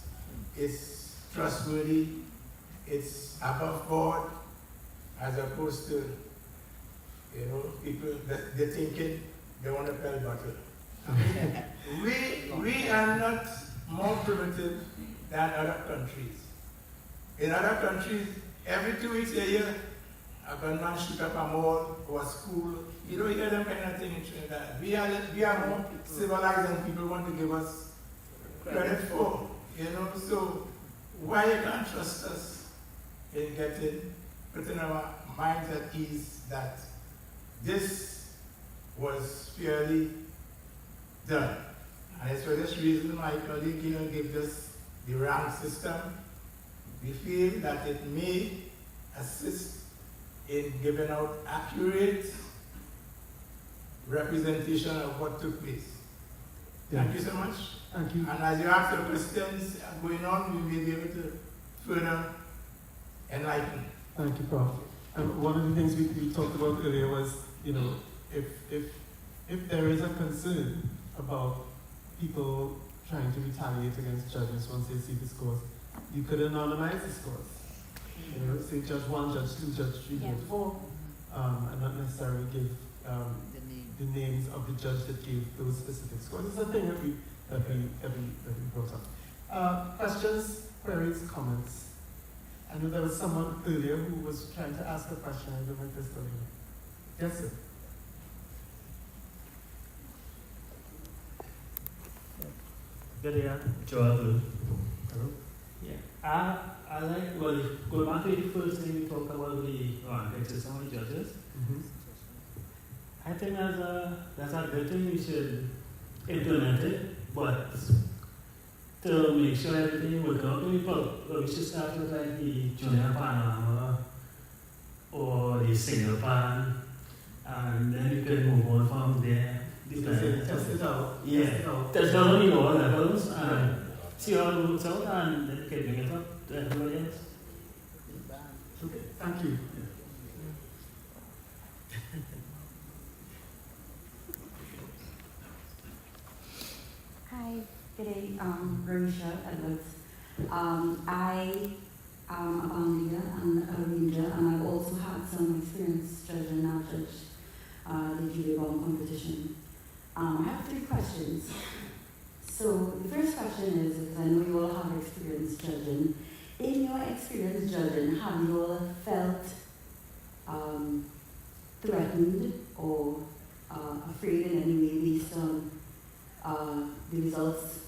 [SPEAKER 17] it's trustworthy, it's above board as opposed to, you know, people that they're thinking they want a bell bottle. We are not more primitive than other countries. In other countries, every 2 weeks a year, a gunman shoot up a mall or a school. You don't hear them kind of thing in Trinidad. We are more civilized than people want to give us credit for. You know, so why you can't trust us in putting our minds at ease that this was fairly done. And it's for this reason my colleague here gave us the rank system. We feel that it may assist in giving out accurate representation of what took place. Thank you so much.
[SPEAKER 14] Thank you.
[SPEAKER 17] And as you ask the questions going on, we may be able to further enlighten.
[SPEAKER 14] Thank you, Prof. And one of the things we talked about earlier was, you know, if there is a concern about people trying to retaliate against judges once they see the scores, you could anonymize the scores. You know, say judge 1, judge 2, judge 3, judge 4, and not necessarily give the names of the judge that gave those specific scores. It's a thing that we brought up. Questions, queries, comments? I know there was someone earlier who was trying to ask a question. I don't know if they're still here. Yes, sir.
[SPEAKER 18] Good day, Joel. Hello. Yeah. I like, well, going back to the first thing we talked about, the ranking system of the judges. I think that's a good thing. We should implement it, but to make sure everything works out, we should start with like the junior panorama or the single pan, and then you can move on from there.
[SPEAKER 14] Test it out.
[SPEAKER 18] Yeah, test it out in all levels and see how it works out, and then you can bring it up to everybody else.
[SPEAKER 14] Okay, thank you.
[SPEAKER 19] Hi, good day, Rarisha Edwards. I am a band leader and a ranger, and I've also had some experience judging and judge the jury bound competition. I have 3 questions. So the first question is, because I know you all have experience judging, in your experience judging, have you all felt threatened or afraid in any way based on the results,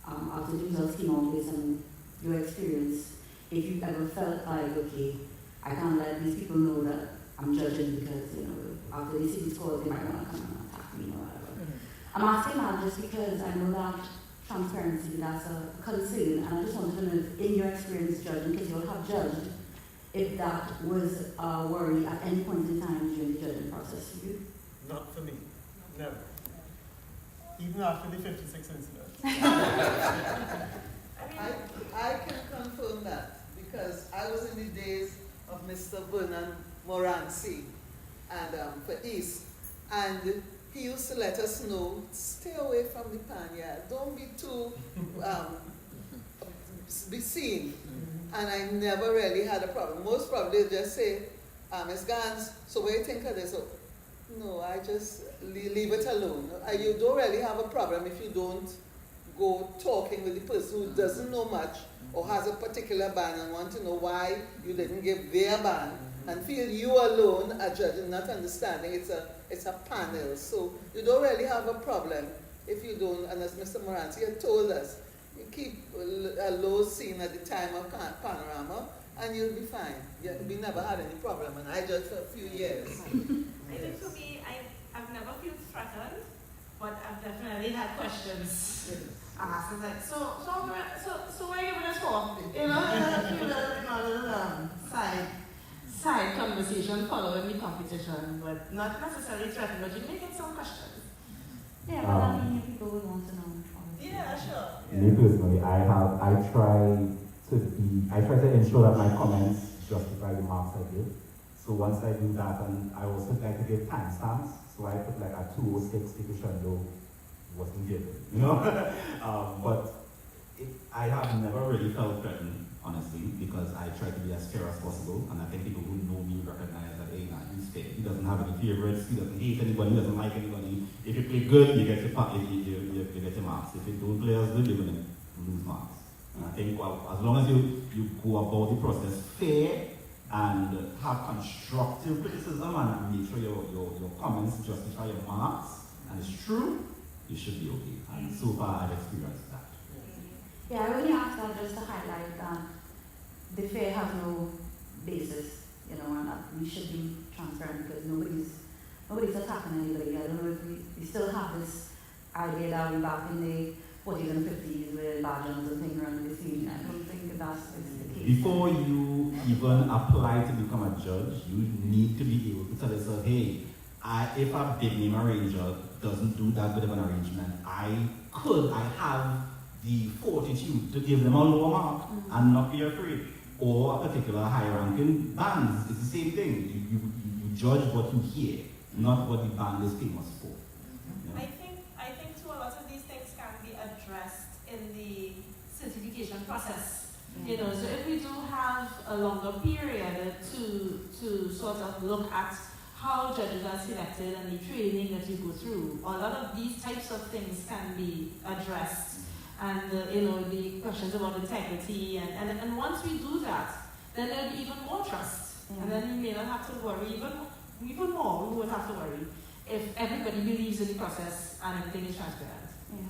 [SPEAKER 19] after the results came out based on your experience? If you ever felt like, okay, I can't let these people know that I'm judging because, you know, after they see the scores, they might want to come and attack me or whatever. I'm asking that just because I know that transparency, that's a concern, and I just wanted to know if in your experience judging, because you all have judged, if that was a worry at any point in time during the judging process for you?
[SPEAKER 5] Not for me, never. Even after the 56 incidents.
[SPEAKER 7] I can confirm that because I was in the days of Mr. Vernon Morancy and for East, and he used to let us know, stay away from the panya, don't be too be seen. And I never really had a problem. Most probably just say, Ms. Gans, so what do you think of this? No, I just leave it alone. You don't really have a problem if you don't go talking with the person who doesn't know much or has a particular ban and want to know why you didn't give their ban and feel you alone a judge and not understanding it's a panel. So you don't really have a problem if you don't, and as Mr. Moranti had told us, you keep a low scene at the time of Panorama and you'll be fine. We never had any problem, and I judged for a few years.
[SPEAKER 8] I think for me, I've never felt threatened, but I've definitely had questions asked. It's like, so what are you giving us for? You know, side conversation following the competition, but not necessarily threatened, but you may get some questions.
[SPEAKER 19] Yeah, but I mean, people would want to know.
[SPEAKER 8] Yeah, sure.
[SPEAKER 4] Me personally, I try to ensure that my comments justify the marks I give. So once I do that, and I also like to give timestamps, so I put like a 206 people should know wasn't given, you know. But I have never really felt threatened, honestly, because I try to be as fair as possible, and I think people who know me recognize that, hey, nah, he's fair. He doesn't have any favorites, he doesn't hate anybody, he doesn't like anybody. If you play good, you get your marks. If you don't play as good, you're going to lose marks. And I think as long as you go about the process fair and have constructive criticism and make sure your comments justify your marks and it's true, you should be okay. And so far I've experienced that.
[SPEAKER 19] Yeah, I only asked that just to highlight that the fair has no basis, and that we should be transparent because nobody's attacking anybody. I don't know if we still have this idea that we back in the 40s and 50s with badges and things around the scene. I don't think that's the case.
[SPEAKER 4] Before you even apply to become a judge, you need to be able to tell yourself, hey, if a big name arranger doesn't do that good of an arrangement, I have the fortitude to give them a lower mark and not be afraid. Or a particular high-ranking band, it's the same thing. You judge what you hear, not what the band is famous for.
[SPEAKER 8] I think too, a lot of these things can be addressed in the certification process. So if we do have a longer period to sort of look at how judges are selected and the training that you go through, a lot of these types of things can be addressed. And the questions about integrity, and once we do that, then there'll be even more trust, and then we may not have to worry even more. We won't have to worry if everybody believes in the process and everything is transparent.
[SPEAKER 19] Yeah.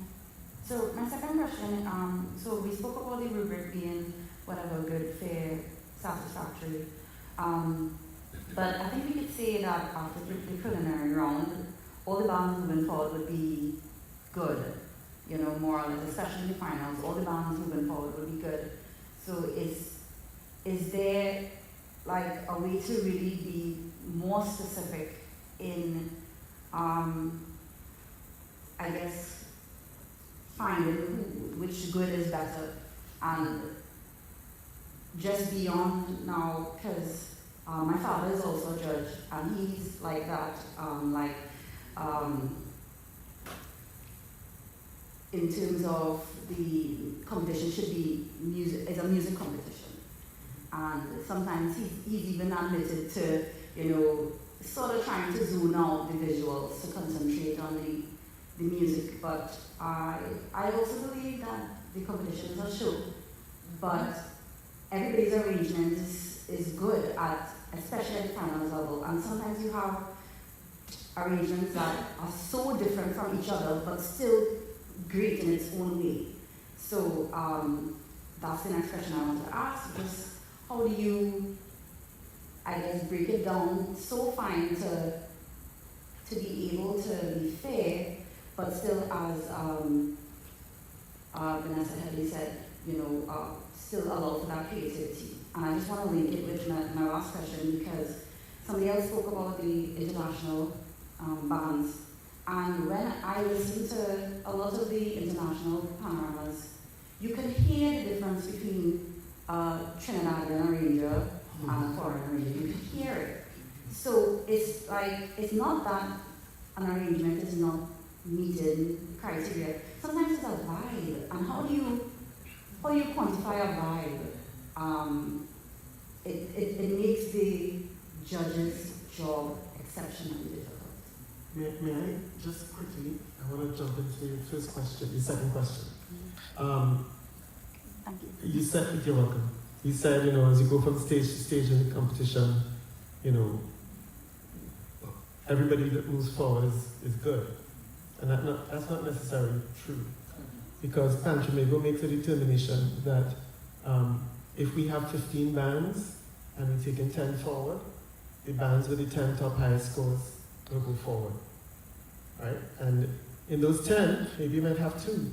[SPEAKER 19] So my second question, so we spoke about the rubric being whatever, good, fair, satisfactory, but I think we could say that after the preliminary round, all the bands moving forward would be good. More or less, especially the finals, all the bands moving forward will be good. So is there like a way to really be more specific in, I guess, finding which good is better, and just beyond now, because my father is also a judge, and he's like that, in terms of the competition should be it's a music competition. And sometimes he's even admitted to, sort of trying to zone out the visuals to concentrate on the music. But I also believe that the competition is a show. But everybody's arrangement is good especially at the finals level. And sometimes you have arrangements that are so different from each other, but still great in its own way. So that's the next question I want to ask. Just how do you, I guess, break it down so fine to be able to be fair, but still, as Vanessa Headley said, still allow for that creativity. And I just want to link it with my last question, because somebody else spoke about the international bands. And when I listen to a lot of the international panoramas, you can hear the difference between Trinidadian arranger and a foreign arranger. You can hear it. So it's not that an arrangement is not meeting criteria. Sometimes it's a vibe. And how do you quantify a vibe? It makes the judge's job exceptionally difficult.
[SPEAKER 5] May I just quickly, I want to jump into your first question, your second question.
[SPEAKER 19] Thank you.
[SPEAKER 5] You said, you're welcome. You said, as you go from stage to stage in the competition, everybody that moves forward is good. And that's not necessarily true. Because Pan Tobago makes a determination that if we have 15 bands and we're taking 10 forward, the bands with the 10 top highest scores will go forward. Right? And in those 10, maybe you might have 2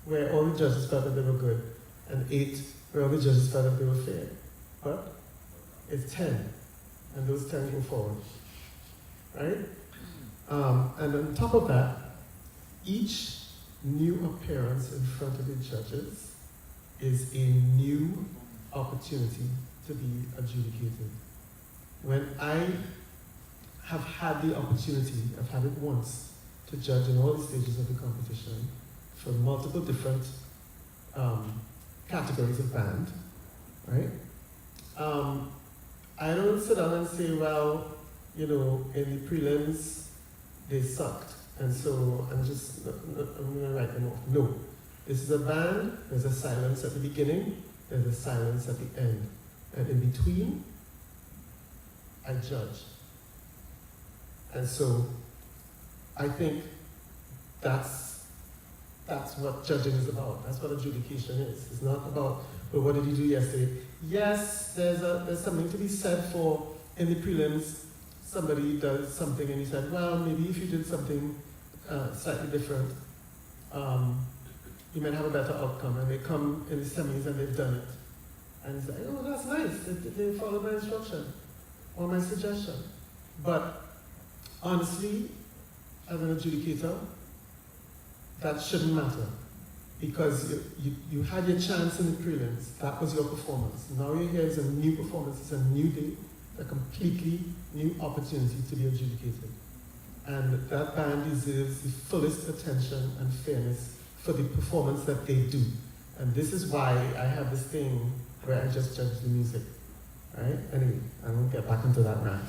[SPEAKER 5] where all the judges felt that they were good, and 8 where all the judges felt that they were fair. But it's 10, and those 10 go forward. Right? And on top of that, each new appearance in front of the judges is a new opportunity to be adjudicated. When I have had the opportunity, I've had it once, to judge in all the stages of the competition for multiple different categories of band, right? I don't sit down and say, well, you know, in the prelims, they sucked, and so I'm going to write them off. No. This is a band, there's a silence at the beginning, there's a silence at the end. And in between, I judge. And so I think that's what judging is about. That's what adjudication is. It's not about, well, what did you do yesterday? Yes, there's something to be said for in the prelims. Somebody does something and you said, well, maybe if you did something slightly different, you might have a better outcome. And they come in the semis and they've done it. And it's like, oh, that's nice. They follow my instruction or my suggestion. But honestly, as an adjudicator, that shouldn't matter. Because you had your chance in the prelims. That was your performance. Now you're here as a new performance. It's a new day, a completely new opportunity to be adjudicated. And that band deserves the fullest attention and fairness for the performance that they do. And this is why I have this thing where I just judge the music. Right? Anyway, I won't get back into that rant.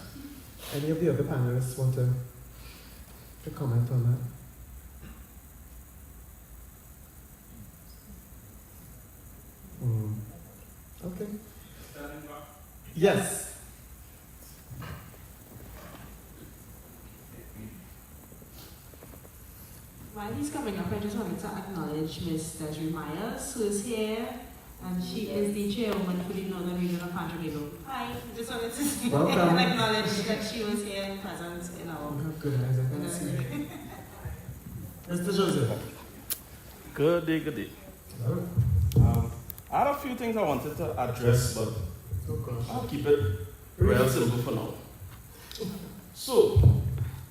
[SPEAKER 5] Any of the other panelists want to comment on that? Okay. Yes.
[SPEAKER 13] While he's coming up, I just wanted to acknowledge Ms. Desiree Myers, who is here, and she is the chairwoman for the Northern Region of Panelist. Hi, just wanted to say and acknowledge that she was here and present in our.
[SPEAKER 5] Good eyes, I can see. Mr. Joseph.
[SPEAKER 20] Good day. I had a few things I wanted to address, but I'll keep it real simple for now. So,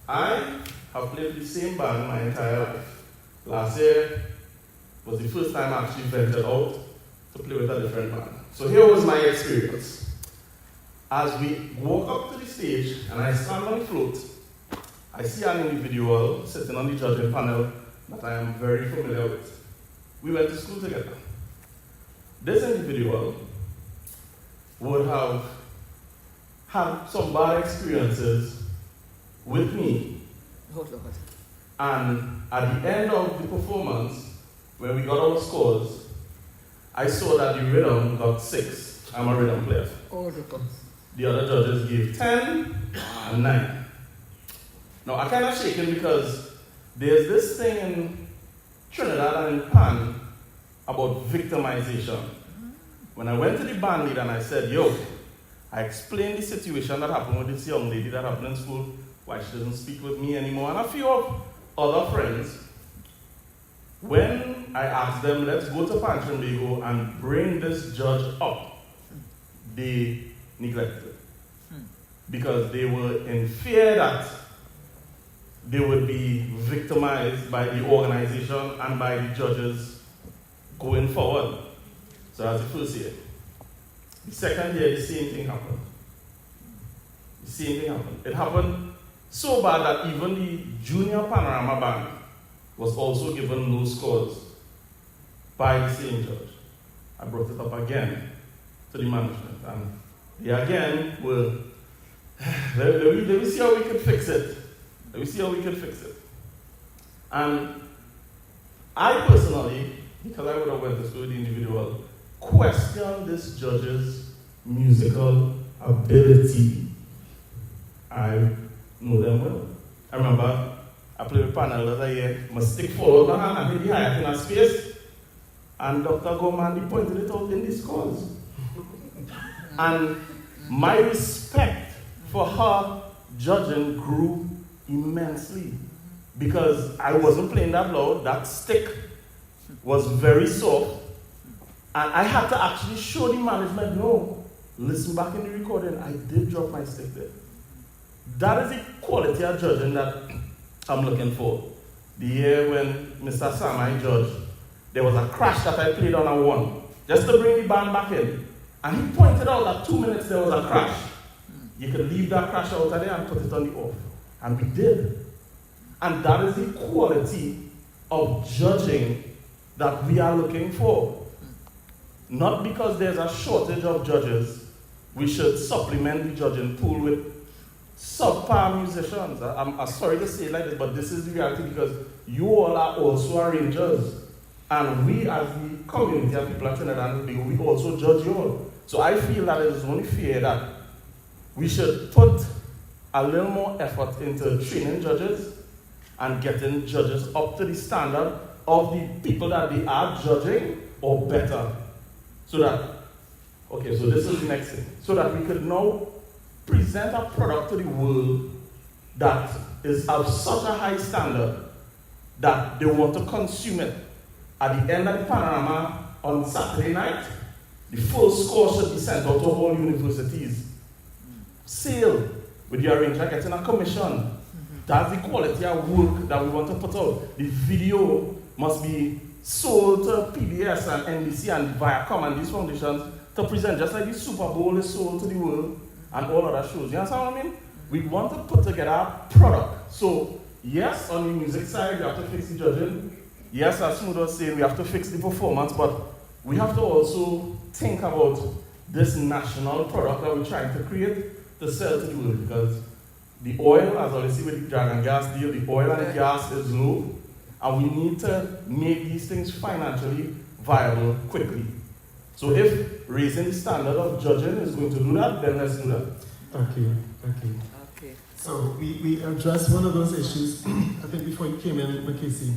[SPEAKER 20] I have played the same band my entire life. Last year was the first time I actually ventured out to play with a different band. So here was my experience. As we walk up to the stage and I stand on the float, I see an individual sitting on the judging panel that I am very familiar with. We went to school together. This individual would have had some bad experiences with me.
[SPEAKER 11] Oh, Lord.
[SPEAKER 20] And at the end of the performance, when we got our scores, I saw that the rhythm got 6. I'm a rhythm player.
[SPEAKER 11] Oh, Lord.
[SPEAKER 20] The other judges gave 10 and 9. Now, I kind of shaken because there's this thing in Trinidad and in Pan about victimization. When I went to the band leader and I said, yo, I explained the situation that happened with this young lady that happened in school, why she doesn't speak with me anymore, and a few of other friends. When I asked them, let's go to Trinidad and bring this judge up, they neglected. Because they were in fear that they would be victimized by the organization and by the judges going forward. So that's the first year. The second year, the same thing happened. It happened so bad that even the junior Panorama band was also given low scores by the same judge. I brought it up again to the management, and they again were, let me see how we could fix it. And I personally, because I would have went to school with the individual, questioned this judge's musical ability. I know them well. I remember I played with Panel the other year, my stick forward my hand and hit the hi-hat in a space, and Dr. Gomandi pointed it out in the scores. And my respect for her judging grew immensely because I wasn't playing that loud. That stick was very soft, and I had to actually show the management, no, listen back in the recording, I did drop my stick there. That is the quality of judging that I'm looking for. The year when Mr. Samai judged, there was a crash that I played on a 1, just to bring the band back in. And he pointed out that 2 minutes there was a crash. You could leave that crash out of there and put it on the off. And we did. And that is the quality of judging that we are looking for. Not because there's a shortage of judges, we should supplement the judging pool with subpar musicians. I'm sorry to say it like this, but this is the reality because you all are also arrangers. And we as the community of people at Trinidad, we also judge you all. So I feel that it is only fair that we should put a little more effort into training judges and getting judges up to the standard of the people that they are judging or better. So that, okay, so this is the next thing. So that we could now present a product to the world that is of such a high standard that they want to consume it. At the end of the Panorama on Saturday night, the full score should be sent out to all universities. Sale with the arranger getting a commission. That's the quality of work that we want to put out. The video must be sold to PBS and NBC and Viacom and these foundations to present, just like the Super Bowl is sold to the world and all other shows. You understand what I mean? We want to put together a product. So, yes, on the music side, we have to fix the judging. Yes, as Smooth was saying, we have to fix the performance, but we have to also think about this national product that we're trying to create to sell to the world, because the oil, as I see with the Dragon Gas deal, the oil and the gas is low, and we need to make these things financially viable quickly. So if raising the standard of judging is going to do that, then let's do that.
[SPEAKER 5] Okay. So we addressed one of those issues, I think before you came in, Mackenzie,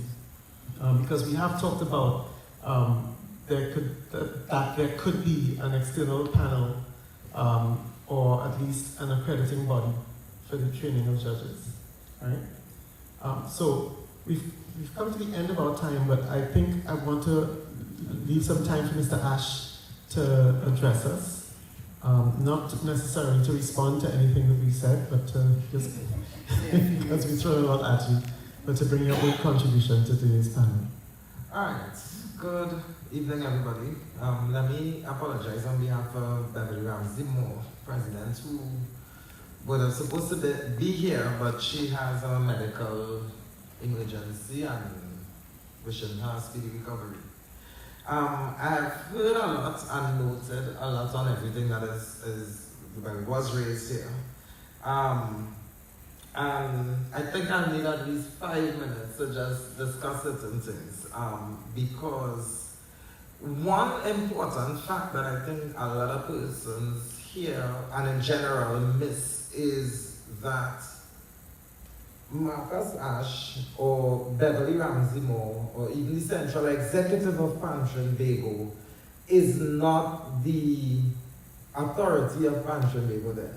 [SPEAKER 5] because we have talked about that there could be an external panel or at least an accrediting body for the training of judges, right? So we've come to the end of our time, but I think I want to leave some time for Mr. Ash to address us. Not necessarily to respond to anything that we said, but just because we throw a lot at you, but to bring your own contribution to today's panel.
[SPEAKER 9] Alright, good evening everybody. Let me apologize on behalf of Beverly Ramsey Moore, President, who was supposed to be here, but she has a medical emergency and wishing her a speedy recovery. I've heard a lot and noted a lot on everything that was raised here. And I think I need at least 5 minutes to just discuss certain things. Because one important fact that I think a lot of persons here and in general miss is that Marcus Ash or Beverly Ramsey Moore or even the Central Executive of Trinidad is not the authority of Trinidad then.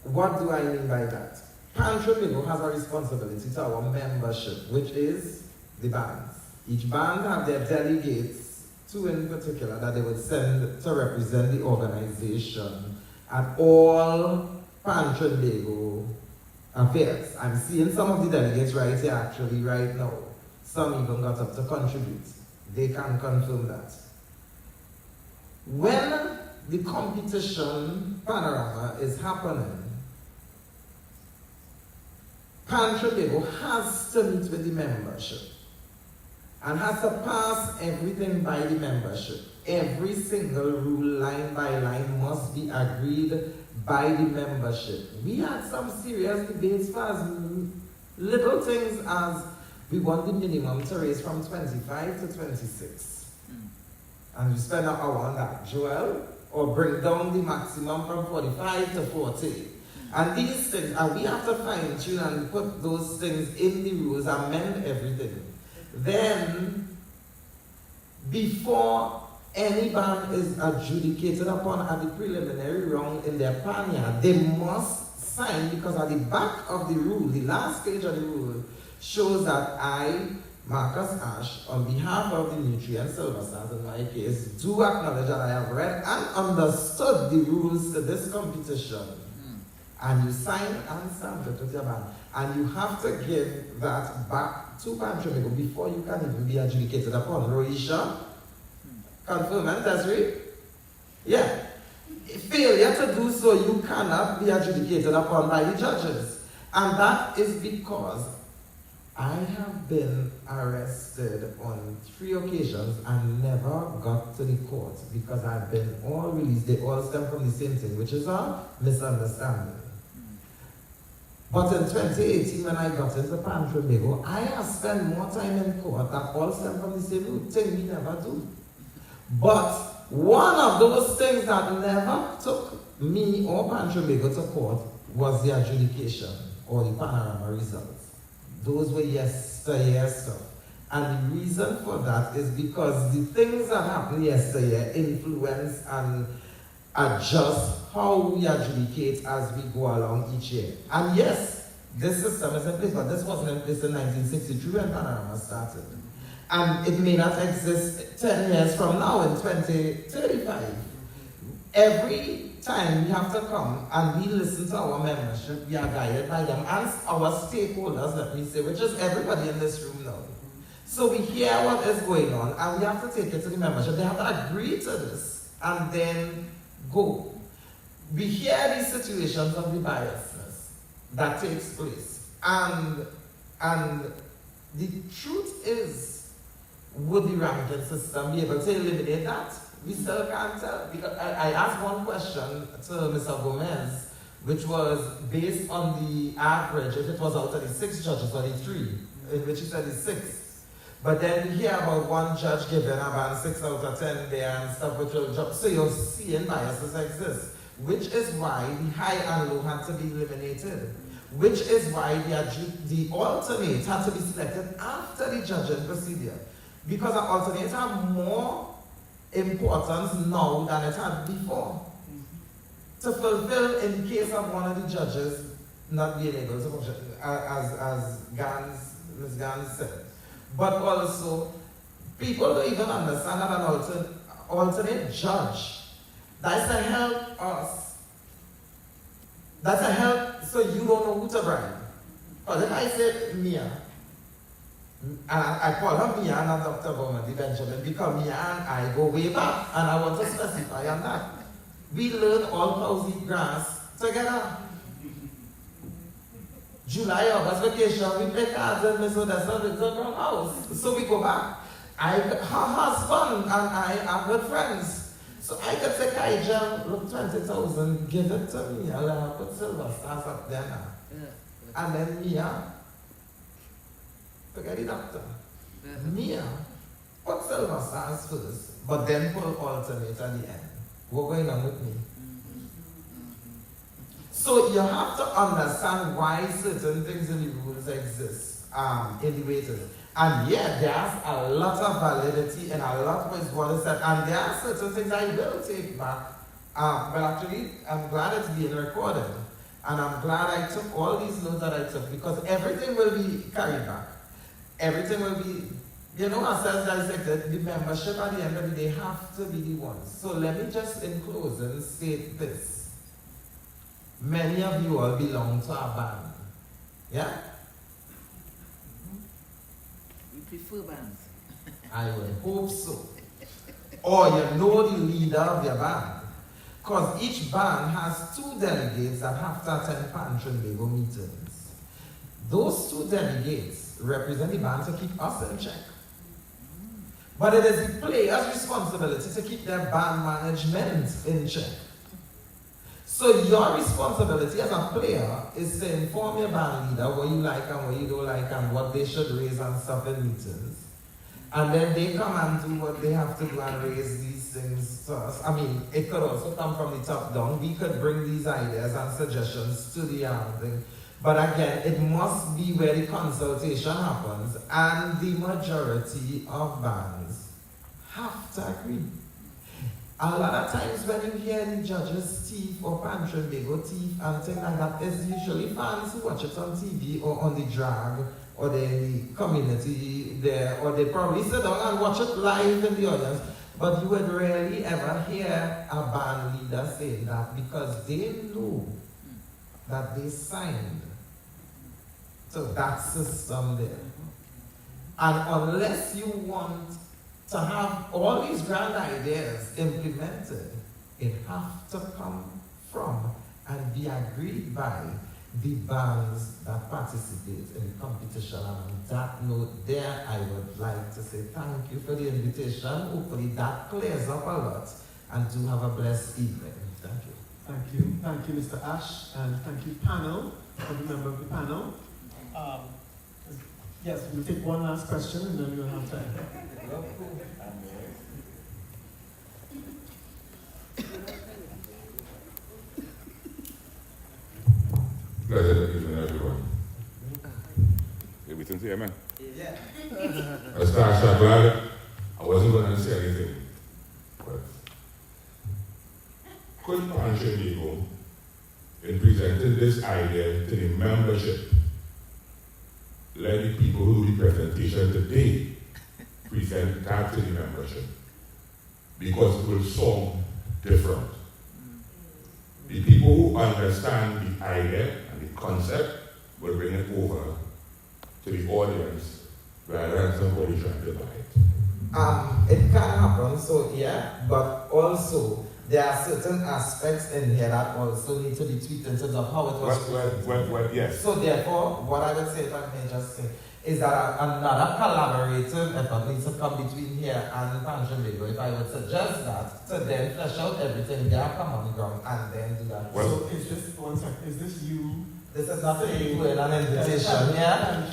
[SPEAKER 9] What do I mean by that? Trinidad has a responsibility to our membership, which is the bands. Each band have their delegates, 2 in particular, that they would send to represent the organization at all Trinidad affairs. I'm seeing some of the delegates right here actually right now. Some even got up to contribute. They can confirm that. When the competition Panorama is happening, Trinidad has to meet with the membership and has to pass everything by the membership. Every single rule, line by line, must be agreed by the membership. We had some serious debates for as little things as we want the minimum to raise from 25 to 26. And we spend an hour on that, Joel, or bring down the maximum from 45 to 40. And these things, and we have to fine tune and put those things in the rules, amend everything. Then, before any band is adjudicated upon at the preliminary round in their panya, they must sign, because at the back of the rule, the last page of the rule, shows that I, Marcus Ash, on behalf of the Nutrient Silver Stars in my case, do acknowledge that I have read and understood the rules to this competition. And you sign and stamp it with your band. And you have to give that back to Trinidad before you can even be adjudicated upon. Roisha? Confirm, and Desiree? Yeah. Failure to do so, you cannot be adjudicated upon by the judges. And that is because I have been arrested on 3 occasions and never got to the court because I've been all released. They all stem from the same thing, which is a misunderstanding. But in 2018, when I got into Panelist, I have spent more time in court that all stem from the same thing we never do. But one of those things that never took me or Panelist to court was the adjudication or the Panorama results. Those were yesteryear stuff. And the reason for that is because the things that happened yesteryear influence and adjust how we adjudicate as we go along each year. And yes, this system is in place, but this wasn't in place in 1963 when Panorama started. And it may not exist 10 years from now in 2035. Every time we have to come and we listen to our membership, we are guided by them and our stakeholders, let me say, which is everybody in this room now. So we hear what is going on and we have to take it to the membership. They have to agree to this and then go. We hear these situations of the biasness that takes place. And the truth is, would the ranking system be able to eliminate that? We still can't tell. Because I asked one question to Mr. Gomez, which was based on the average, if it was out of the 6 judges or the 3, in which he said it's 6. But then we hear about one judge giving about 6 out of 10 there and stuff, which will drop. So you're seeing biases exist, which is why the high and low had to be eliminated, which is why the alternate had to be selected after the judging procedure, because the alternates have more importance now than it had before to fulfill in case of one of the judges not being able to function, as Ms. Gans said. But also, people don't even understand that an alternate judge, that's to help us. That's a help so you don't know who to bribe. But if I say Mia, and I call her Mia and not Dr. Bowman Benjamin, because Mia and I go way back, and I want to specify on that. We learn all cows eat grass together. July, August vacation, we play cards in Miss Odessa Victor Brown house. So we go back. Her husband and I are good friends. So I could say, Kaija, look, 20,000, give it to me. I'll put silver stars up there now. Yeah. And then Mia, forget the doctor. Mia, put silver stars first, but then pull alternate at the end. What's going on with me? So you have to understand why certain things in the rules exist in the way it is. And yeah, there's a lot of validity and a lot of what is said. And there are certain things I will take back. But actually, I'm glad it's being recorded. And I'm glad I took all these notes that I took, because everything will be carried back. Everything will be, assessed, dissected. The membership at the end of the day have to be the ones. So let me just in closing state this. Many of you all belong to a band. Yeah?
[SPEAKER 11] We prefer bands.
[SPEAKER 9] I would hope so. Or you know the leader of your band. Because each band has 2 delegates that have to attend Panelist meetings. Those 2 delegates represent the band to keep us in check. But it is the player's responsibility to keep their band management in check. So your responsibility as a player is to inform your band leader what you like and what you don't like and what they should raise and stuff in meetings. And then they come and do what they have to do and raise these things to us. I mean, it could also come from the top down. We could bring these ideas and suggestions to the thing. But again, it must be where the consultation happens and the majority of bands have to agree. A lot of times when you hear the judges thief or Panelist thief and things like that, it's usually fans who watch it on TV or on the drag or the community there, or they probably sit down and watch it live in the audience. But you would rarely ever hear a band leader saying that, because they know that they signed to that system there. And unless you want to have all these grand ideas implemented, it has to come from and be agreed by the bands that participate in the competition. And on that note there, I would like to say thank you for the invitation. Hopefully that clears up a lot. And do have a blessed evening. Thank you.
[SPEAKER 5] Thank you. Thank you, Mr. Ash, and thank you, panel, every member of the panel. Yes, we'll take one last question and then we'll have time.
[SPEAKER 21] Pleasant evening, everyone. Everything's here, man?
[SPEAKER 9] Yeah.
[SPEAKER 21] I'm glad I wasn't going to say anything, but could Pancho in presenting this idea to the membership, let the people who do the presentation today present that to the membership, because it will sound different. The people who understand the idea and the concept will bring it over to the audience rather than somebody trying to buy it.
[SPEAKER 9] It can happen, so yeah, but also there are certain aspects in here that also need to be tweaked in terms of how it was
[SPEAKER 21] well, yes.
[SPEAKER 9] So therefore, what I would say, if I may just say, is that another collaborative effort needs to come between here and Pancho. If I would suggest that, to then flesh out everything, get a common ground, and then do that.
[SPEAKER 5] Well, so is this, one second, is this you?
[SPEAKER 9] This is not saying an invitation, yeah?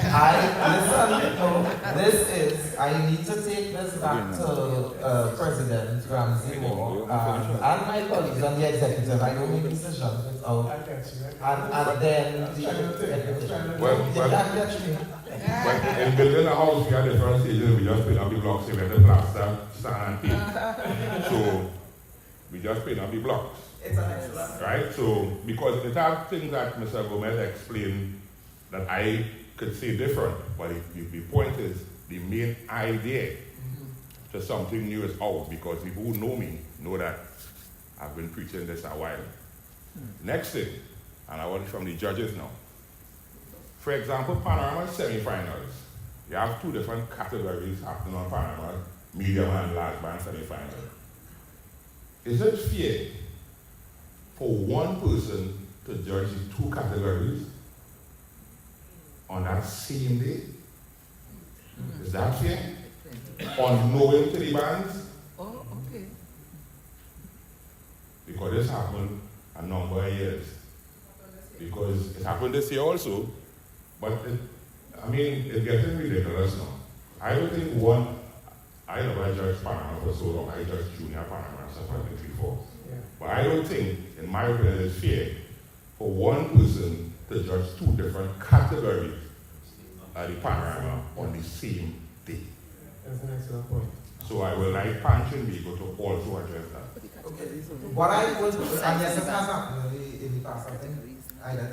[SPEAKER 9] This is, I need to take this back to President Ramsey Moore and my colleagues on the executive. I don't make decisions without.
[SPEAKER 5] I get you.
[SPEAKER 9] And then the
[SPEAKER 21] in building a house, we have different stages. We just paint up the blocks, cement and plaster, sand and paint. So we just paint up the blocks.
[SPEAKER 9] It's an excellent.
[SPEAKER 21] Right? So, because it have things that Mr. Gomez explained that I could say different, but the point is, the main idea to something new is out, because people who know me know that I've been preaching this a while. Next thing, and I want it from the judges now. For example, Panorama semi-finals. You have two different categories happening on Panorama, medium and large band semi-final. Is it fair for one person to judge the two categories on that same day? Is that fair? Unknowing to the bands?
[SPEAKER 11] Oh, okay.
[SPEAKER 21] Because this happened a number of years. Because it happened this year also, but it's getting ridiculous now. I don't think I never judged Panorama for so long. I judged junior Panorama and stuff like that before.
[SPEAKER 5] Yeah.
[SPEAKER 21] But I don't think, in my opinion, it's fair for one person to judge two different categories at the Panorama on the same day.
[SPEAKER 5] That's an excellent point.
[SPEAKER 21] So I would like Pancho and Vigo to also address that.
[SPEAKER 9] Okay. What I would, and yes, it has happened in the past, I think.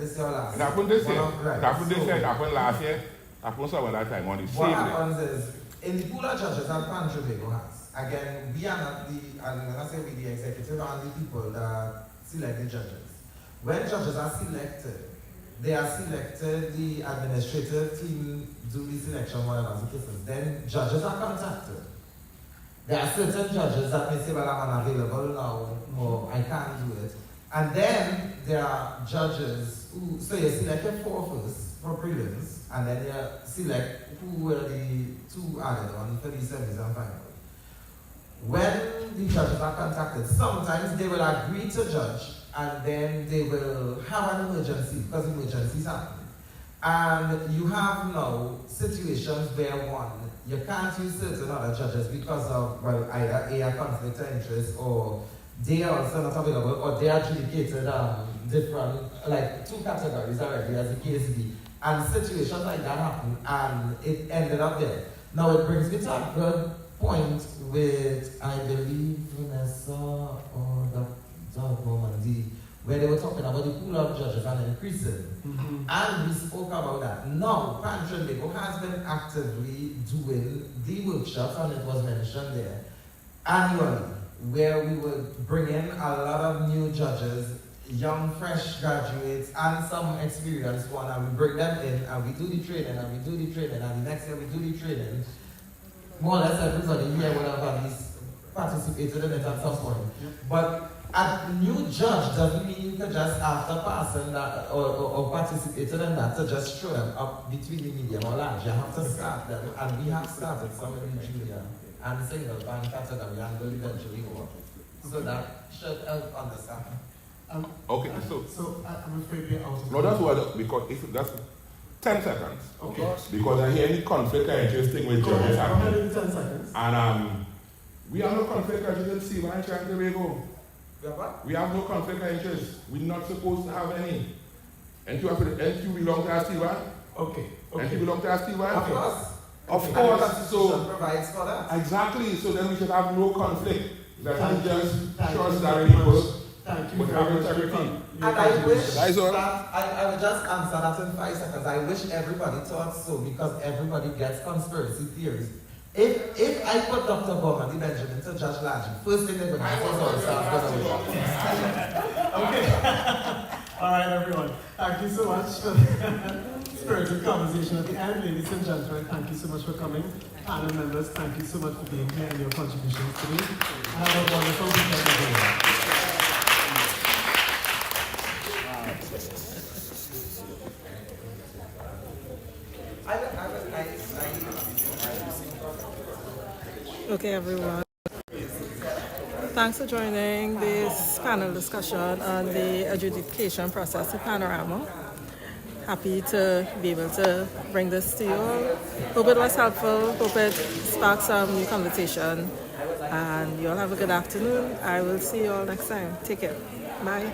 [SPEAKER 9] This is your last.
[SPEAKER 21] It happened this year.
[SPEAKER 9] Right.
[SPEAKER 21] It happened this year, it happened last year, it happened some other time on the same
[SPEAKER 9] What
[SPEAKER 21] day.
[SPEAKER 9] happens is, in the pool of judges that Pancho has, again, we are not the, and when I say we, the executive and the people that select the judges. When judges are selected, they are selected, the administrative team do the selection, whatever the case is. Then judges are contacted. There are certain judges that may say, well, I'm unavailable now, or I can't do it. And then there are judges who, so you select your four first for prelims, and then you select who were the two added on for the semis and finals. When the judges are contacted, sometimes they will agree to judge, and then they will have an emergency, because emergencies happen. And you have now situations where one, you can't use certain other judges because of, well, either a conflict of interest, or they are also not available, or they are adjudicated different, like two categories already, as the case be. And situations like that happen, and it ended up there. Now it brings me to a good point with, I believe, Vanessa or the woman, where they were talking about the pool of judges and increasing. And we spoke about that. Now, Pancho has been actively doing the workshops, and it was mentioned there, annually, where we would bring in a lot of new judges, young, fresh graduates, and some experienced one, and we bring them in, and we do the training, and we do the training, and the next year we do the training. More or less everybody here would have at least participated in it at some point. But a new judge doesn't mean you can just, after passing that or participating in that, to just throw them up between the medium or large. You have to start them, and we have started some in the junior and single bank category, and will eventually go up. So that should help understand.
[SPEAKER 21] Okay, so
[SPEAKER 5] I'm afraid we're out of
[SPEAKER 21] no, that's what, because if that's 10 seconds.
[SPEAKER 5] Okay.
[SPEAKER 21] Because I hear any conflict of interest thing with judges happening.
[SPEAKER 5] 10 seconds.
[SPEAKER 21] And we have no conflict of interest in Siva and Tobago. We have no conflict of interest. We're not supposed to have any. And you belong to Siva?
[SPEAKER 5] Okay.
[SPEAKER 21] And you belong to Siva?
[SPEAKER 9] Of course.
[SPEAKER 21] Of
[SPEAKER 9] And
[SPEAKER 21] course.
[SPEAKER 9] the Constitution provides for that.
[SPEAKER 21] Exactly. So then we should have no conflict. That we just trust that
[SPEAKER 5] very
[SPEAKER 21] people
[SPEAKER 5] much. Thank you
[SPEAKER 21] would
[SPEAKER 5] very
[SPEAKER 21] have
[SPEAKER 5] much.
[SPEAKER 21] integrity.
[SPEAKER 9] And I wish
[SPEAKER 21] That's all.
[SPEAKER 9] that, I will just answer that in 5 seconds. I wish everybody thought so, because everybody gets conspiracy theories. If I put Dr. Bowman, the Benjamin, to Judge Laji, first thing they're going to say is,
[SPEAKER 5] Okay. All right, everyone. Thank you so much for the spirited conversation at the end. Ladies and gentlemen, thank you so much for coming. Panel members, thank you so much for being here and your contributions today. Have a wonderful weekend, everyone.
[SPEAKER 1] Okay, everyone. Thanks for joining this panel discussion on the adjudication process at Panorama. Happy to be able to bring this to you all. Hope it was helpful. Hope it sparked some new conversation. And you all have a good afternoon. I will see you all next time. Take care. Bye.